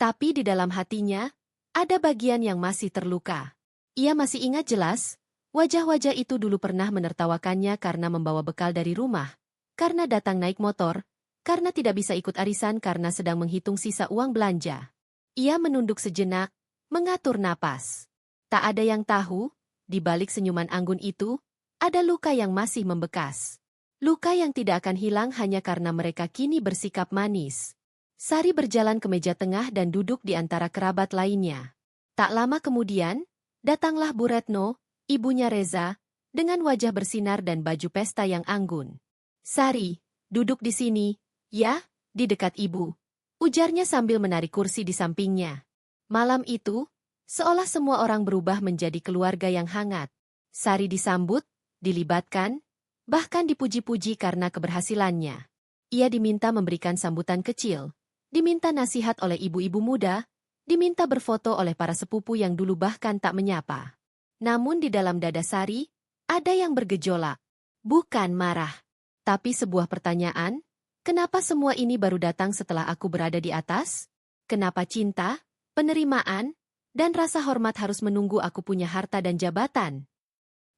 Tapi di dalam hatinya, ada bagian yang masih terluka. Ia masih ingat jelas, wajah-wajah itu dulu pernah menertawakannya karena membawa bekal dari rumah, karena datang naik motor, karena tidak bisa ikut arisan karena sedang menghitung sisa uang belanja. Ia menunduk sejenak, mengatur napas. Tak ada yang tahu, di balik senyuman anggun itu, ada luka yang masih membekas. Luka yang tidak akan hilang hanya karena mereka kini bersikap manis. Sari berjalan ke meja tengah dan duduk di antara kerabat lainnya. Tak lama kemudian, datanglah Bu Retno, ibunya Reza, dengan wajah bersinar dan baju pesta yang anggun. Sari, duduk di sini, ya, di dekat ibu. Ujarnya sambil menarik kursi di sampingnya. Malam itu, seolah semua orang berubah menjadi keluarga yang hangat. Sari disambut, dilibatkan, bahkan dipuji-puji karena keberhasilannya. Ia diminta memberikan sambutan kecil, diminta nasihat oleh ibu-ibu muda, diminta berfoto oleh para sepupu yang dulu bahkan tak menyapa. Namun di dalam dada Sari, ada yang bergejolak. Bukan marah, tapi sebuah pertanyaan, kenapa semua ini baru datang setelah aku berada di atas? Kenapa cinta, penerimaan, dan rasa hormat harus menunggu aku punya harta dan jabatan?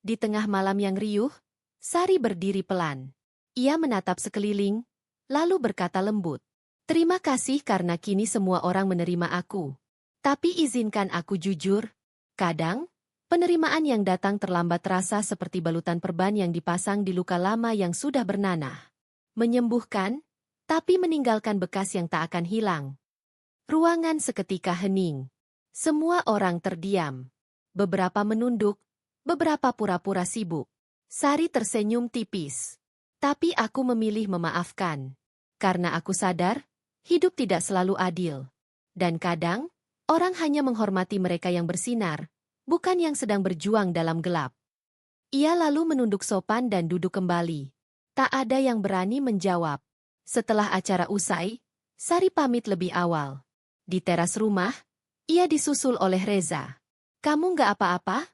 Di tengah malam yang riuh, Sari berdiri pelan. Ia menatap sekeliling, lalu berkata lembut, "Terima kasih karena kini semua orang menerima aku. Tapi izinkan aku jujur, kadang, penerimaan yang datang terlambat terasa seperti balutan perban yang dipasang di luka lama yang sudah bernanah. Menyembuhkan, tapi meninggalkan bekas yang tak akan hilang." Ruangan seketika hening. Semua orang terdiam. Beberapa menunduk, beberapa pura-pura sibuk. Sari tersenyum tipis. Tapi aku memilih memaafkan. Karena aku sadar, hidup tidak selalu adil. Dan kadang, orang hanya menghormati mereka yang bersinar, bukan yang sedang berjuang dalam gelap. Ia lalu menunduk sopan dan duduk kembali. Tak ada yang berani menjawab. Setelah acara usai, Sari pamit lebih awal. Di teras rumah, ia disusul oleh Reza. "Kamu nggak apa-apa?"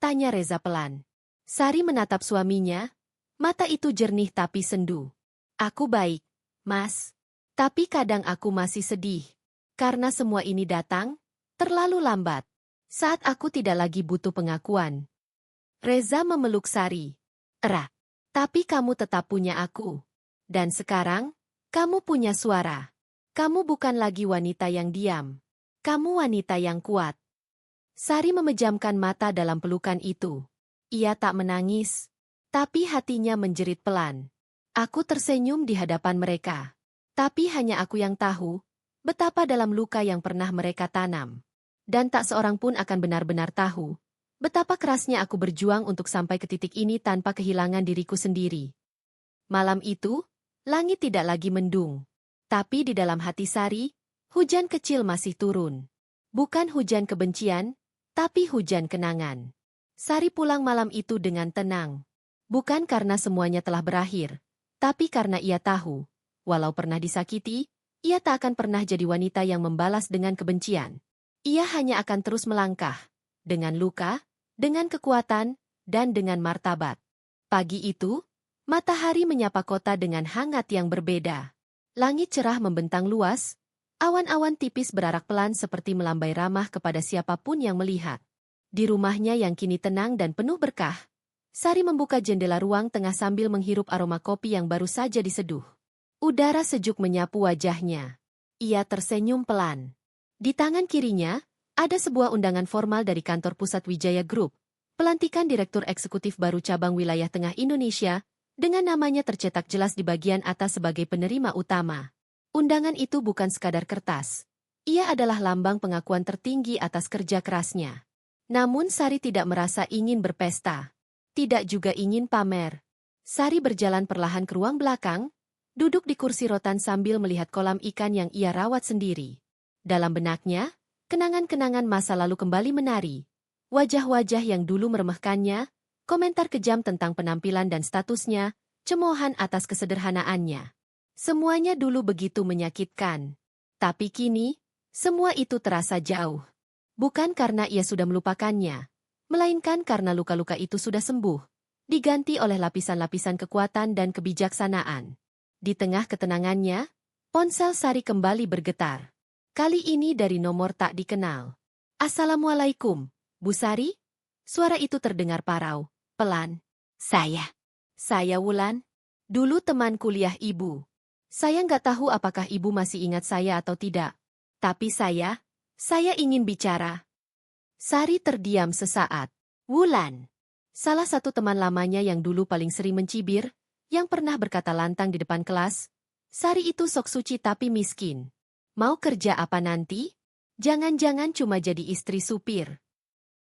tanya Reza pelan. Sari menatap suaminya, mata itu jernih tapi sendu. "Aku baik, Mas. Tapi kadang aku masih sedih. Karena semua ini datang, terlalu lambat. Saat aku tidak lagi butuh pengakuan." Reza memeluk Sari. "Erat. Tapi kamu tetap punya aku. Dan sekarang, kamu punya suara. Kamu bukan lagi wanita yang diam. Kamu wanita yang kuat." Sari memejamkan mata dalam pelukan itu. Ia tak menangis, tapi hatinya menjerit pelan. Aku tersenyum di hadapan mereka. Tapi hanya aku yang tahu, betapa dalam luka yang pernah mereka tanam. Dan tak seorang pun akan benar-benar tahu, betapa kerasnya aku berjuang untuk sampai ke titik ini tanpa kehilangan diriku sendiri. Malam itu, langit tidak lagi mendung. Tapi di dalam hati Sari, hujan kecil masih turun. Bukan hujan kebencian, tapi hujan kenangan. Sari pulang malam itu dengan tenang. Bukan karena semuanya telah berakhir, tapi karena ia tahu, walau pernah disakiti, ia tak akan pernah jadi wanita yang membalas dengan kebencian. Ia hanya akan terus melangkah, dengan luka, dengan kekuatan, dan dengan martabat. Pagi itu, matahari menyapa kota dengan hangat yang berbeda. Langit cerah membentang luas, awan-awan tipis berarak pelan seperti melambai ramah kepada siapapun yang melihat. Di rumahnya yang kini tenang dan penuh berkah, Sari membuka jendela ruang tengah sambil menghirup aroma kopi yang baru saja diseduh. Udara sejuk menyapu wajahnya. Ia tersenyum pelan. Di tangan kirinya, ada sebuah undangan formal dari kantor pusat Wijaya Group, pelantikan Direktur Eksekutif baru cabang wilayah Tengah Indonesia, dengan namanya tercetak jelas di bagian atas sebagai penerima utama. Undangan itu bukan sekadar kertas. Ia adalah lambang pengakuan tertinggi atas kerja kerasnya. Namun Sari tidak merasa ingin berpesta. Tidak juga ingin pamer. Sari berjalan perlahan ke ruang belakang, duduk di kursi rotan sambil melihat kolam ikan yang ia rawat sendiri. Dalam benaknya, kenangan-kenangan masa lalu kembali menari. Wajah-wajah yang dulu meremehkannya, komentar kejam tentang penampilan dan statusnya, cemoohan atas kesederhanaannya. Semuanya dulu begitu menyakitkan. Tapi kini, semua itu terasa jauh. Bukan karena ia sudah melupakannya, melainkan karena luka-luka itu sudah sembuh, diganti oleh lapisan-lapisan kekuatan dan kebijaksanaan. Di tengah ketenangannya, ponsel Sari kembali bergetar. Kali ini dari nomor tak dikenal. "Assalamualaikum, Bu Sari?" Suara itu terdengar parau, pelan. Saya Wulan. Dulu teman kuliah Ibu. Saya nggak tahu apakah Ibu masih ingat saya atau tidak. Tapi saya ingin bicara." Sari terdiam sesaat. Wulan. Salah satu teman lamanya yang dulu paling sering mencibir, yang pernah berkata lantang di depan kelas, "Sari itu sok suci tapi miskin. Mau kerja apa nanti? Jangan-jangan cuma jadi istri supir."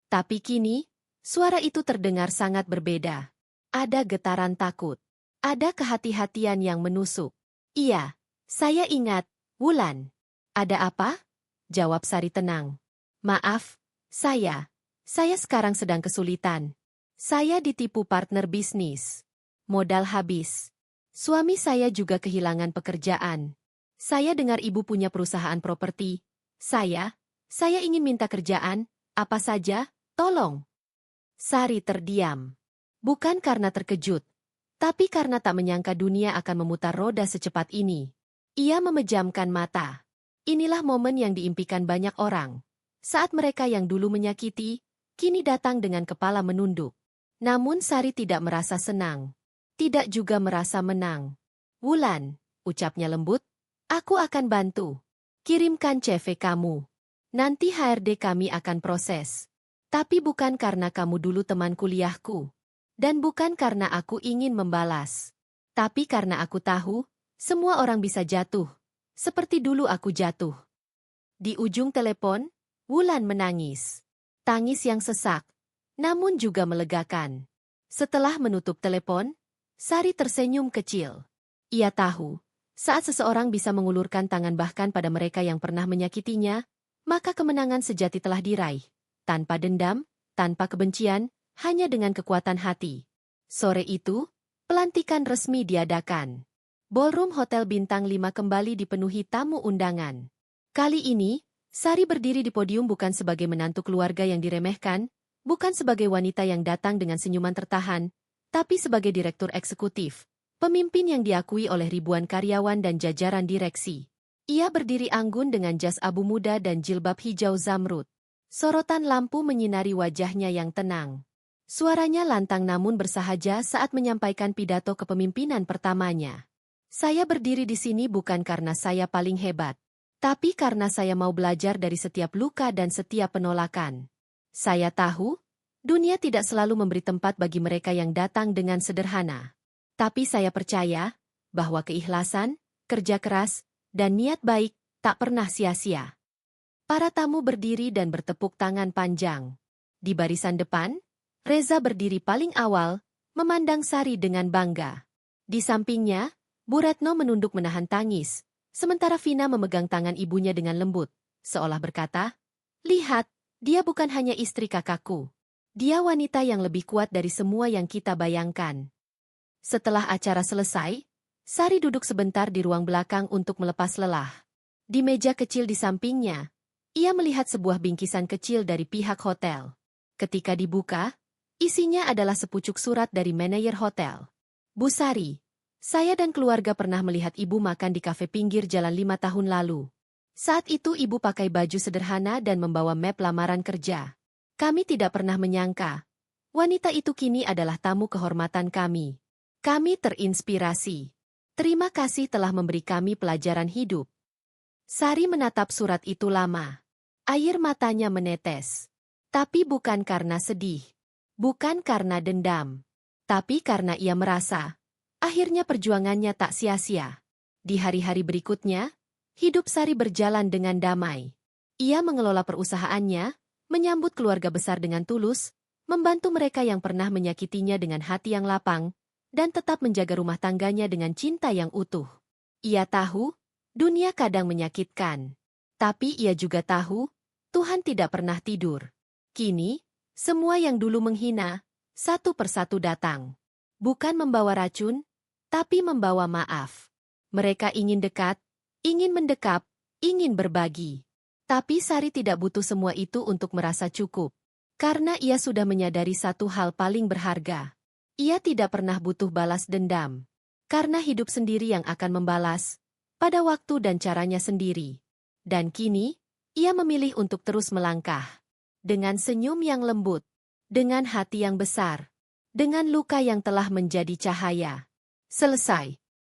Tapi kini, suara itu terdengar sangat berbeda. Ada getaran takut. Ada kehati-hatian yang menusuk. "Iya, saya ingat, Wulan." "Ada apa?" jawab Sari tenang. "Maaf, saya sekarang sedang kesulitan. Saya ditipu partner bisnis. Modal habis. Suami saya juga kehilangan pekerjaan. Saya dengar Ibu punya perusahaan properti. Saya ingin minta kerjaan, apa saja, tolong." Sari terdiam. Bukan karena terkejut, tapi karena tak menyangka dunia akan memutar roda secepat ini. Ia memejamkan mata. Inilah momen yang diimpikan banyak orang. Saat mereka yang dulu menyakiti, kini datang dengan kepala menunduk. Namun Sari tidak merasa senang. Tidak juga merasa menang. "Wulan," ucapnya lembut, "aku akan bantu. Kirimkan CV kamu. Nanti HRD kami akan proses. Tapi bukan karena kamu dulu teman kuliahku. Dan bukan karena aku ingin membalas. Tapi karena aku tahu, semua orang bisa jatuh. Seperti dulu aku jatuh." Di ujung telepon, Wulan menangis. Tangis yang sesak, namun juga melegakan. Setelah menutup telepon, Sari tersenyum kecil. Ia tahu, saat seseorang bisa mengulurkan tangan bahkan pada mereka yang pernah menyakitinya, maka kemenangan sejati telah diraih. Tanpa dendam, tanpa kebencian, hanya dengan kekuatan hati. Sore itu, pelantikan resmi diadakan. Ballroom Hotel Bintang 5 kembali dipenuhi tamu undangan. Kali ini, Sari berdiri di podium bukan sebagai menantu keluarga yang diremehkan, bukan sebagai wanita yang datang dengan senyuman tertahan, tapi sebagai direktur eksekutif, pemimpin yang diakui oleh ribuan karyawan dan jajaran direksi. Ia berdiri anggun dengan jas abu muda dan jilbab hijau zamrud. Sorotan lampu menyinari wajahnya yang tenang. Suaranya lantang namun bersahaja saat menyampaikan pidato kepemimpinan pertamanya. "Saya berdiri di sini bukan karena saya paling hebat, tapi karena saya mau belajar dari setiap luka dan setiap penolakan. Saya tahu, dunia tidak selalu memberi tempat bagi mereka yang datang dengan sederhana. Tapi saya percaya bahwa keikhlasan, kerja keras, dan niat baik tak pernah sia-sia." Para tamu berdiri dan bertepuk tangan panjang. Di barisan depan, Reza berdiri paling awal, memandang Sari dengan bangga. Di sampingnya, Bu Retno menunduk menahan tangis, sementara Vina memegang tangan ibunya dengan lembut, seolah berkata, "Lihat, dia bukan hanya istri kakakku. Dia wanita yang lebih kuat dari semua yang kita bayangkan." Setelah acara selesai, Sari duduk sebentar di ruang belakang untuk melepas lelah. Di meja kecil di sampingnya, ia melihat sebuah bingkisan kecil dari pihak hotel. Ketika dibuka, isinya adalah sepucuk surat dari manajer hotel. "Bu Sari, saya dan keluarga pernah melihat Ibu makan di kafe pinggir jalan 5 tahun lalu. Saat itu Ibu pakai baju sederhana dan membawa map lamaran kerja. Kami tidak pernah menyangka Wanita itu kini adalah tamu kehormatan kami. Kami terinspirasi. Terima kasih telah memberi kami pelajaran hidup. Sari menatap surat itu lama. Air matanya menetes. Tapi bukan karena sedih. Bukan karena dendam. Tapi karena ia merasa, akhirnya perjuangannya tak sia-sia. Di hari-hari berikutnya, hidup Sari berjalan dengan damai. Ia mengelola perusahaannya, menyambut keluarga besar dengan tulus, membantu mereka yang pernah menyakitinya dengan hati yang lapang, dan tetap menjaga rumah tangganya dengan cinta yang utuh. Ia tahu, dunia kadang menyakitkan. Tapi ia juga tahu, Tuhan tidak pernah tidur. Kini, semua yang dulu menghina, satu persatu datang. Bukan membawa racun, tapi membawa maaf. Mereka ingin dekat, ingin mendekap, ingin berbagi. Tapi Sari tidak butuh semua itu untuk merasa cukup. Karena ia sudah menyadari satu hal paling berharga. Ia tidak pernah butuh balas dendam. Karena hidup sendiri yang akan membalas, pada waktu dan caranya sendiri. Dan kini, ia memilih untuk terus melangkah. Dengan senyum yang lembut, dengan hati yang besar, dengan luka yang telah menjadi cahaya. Selesai.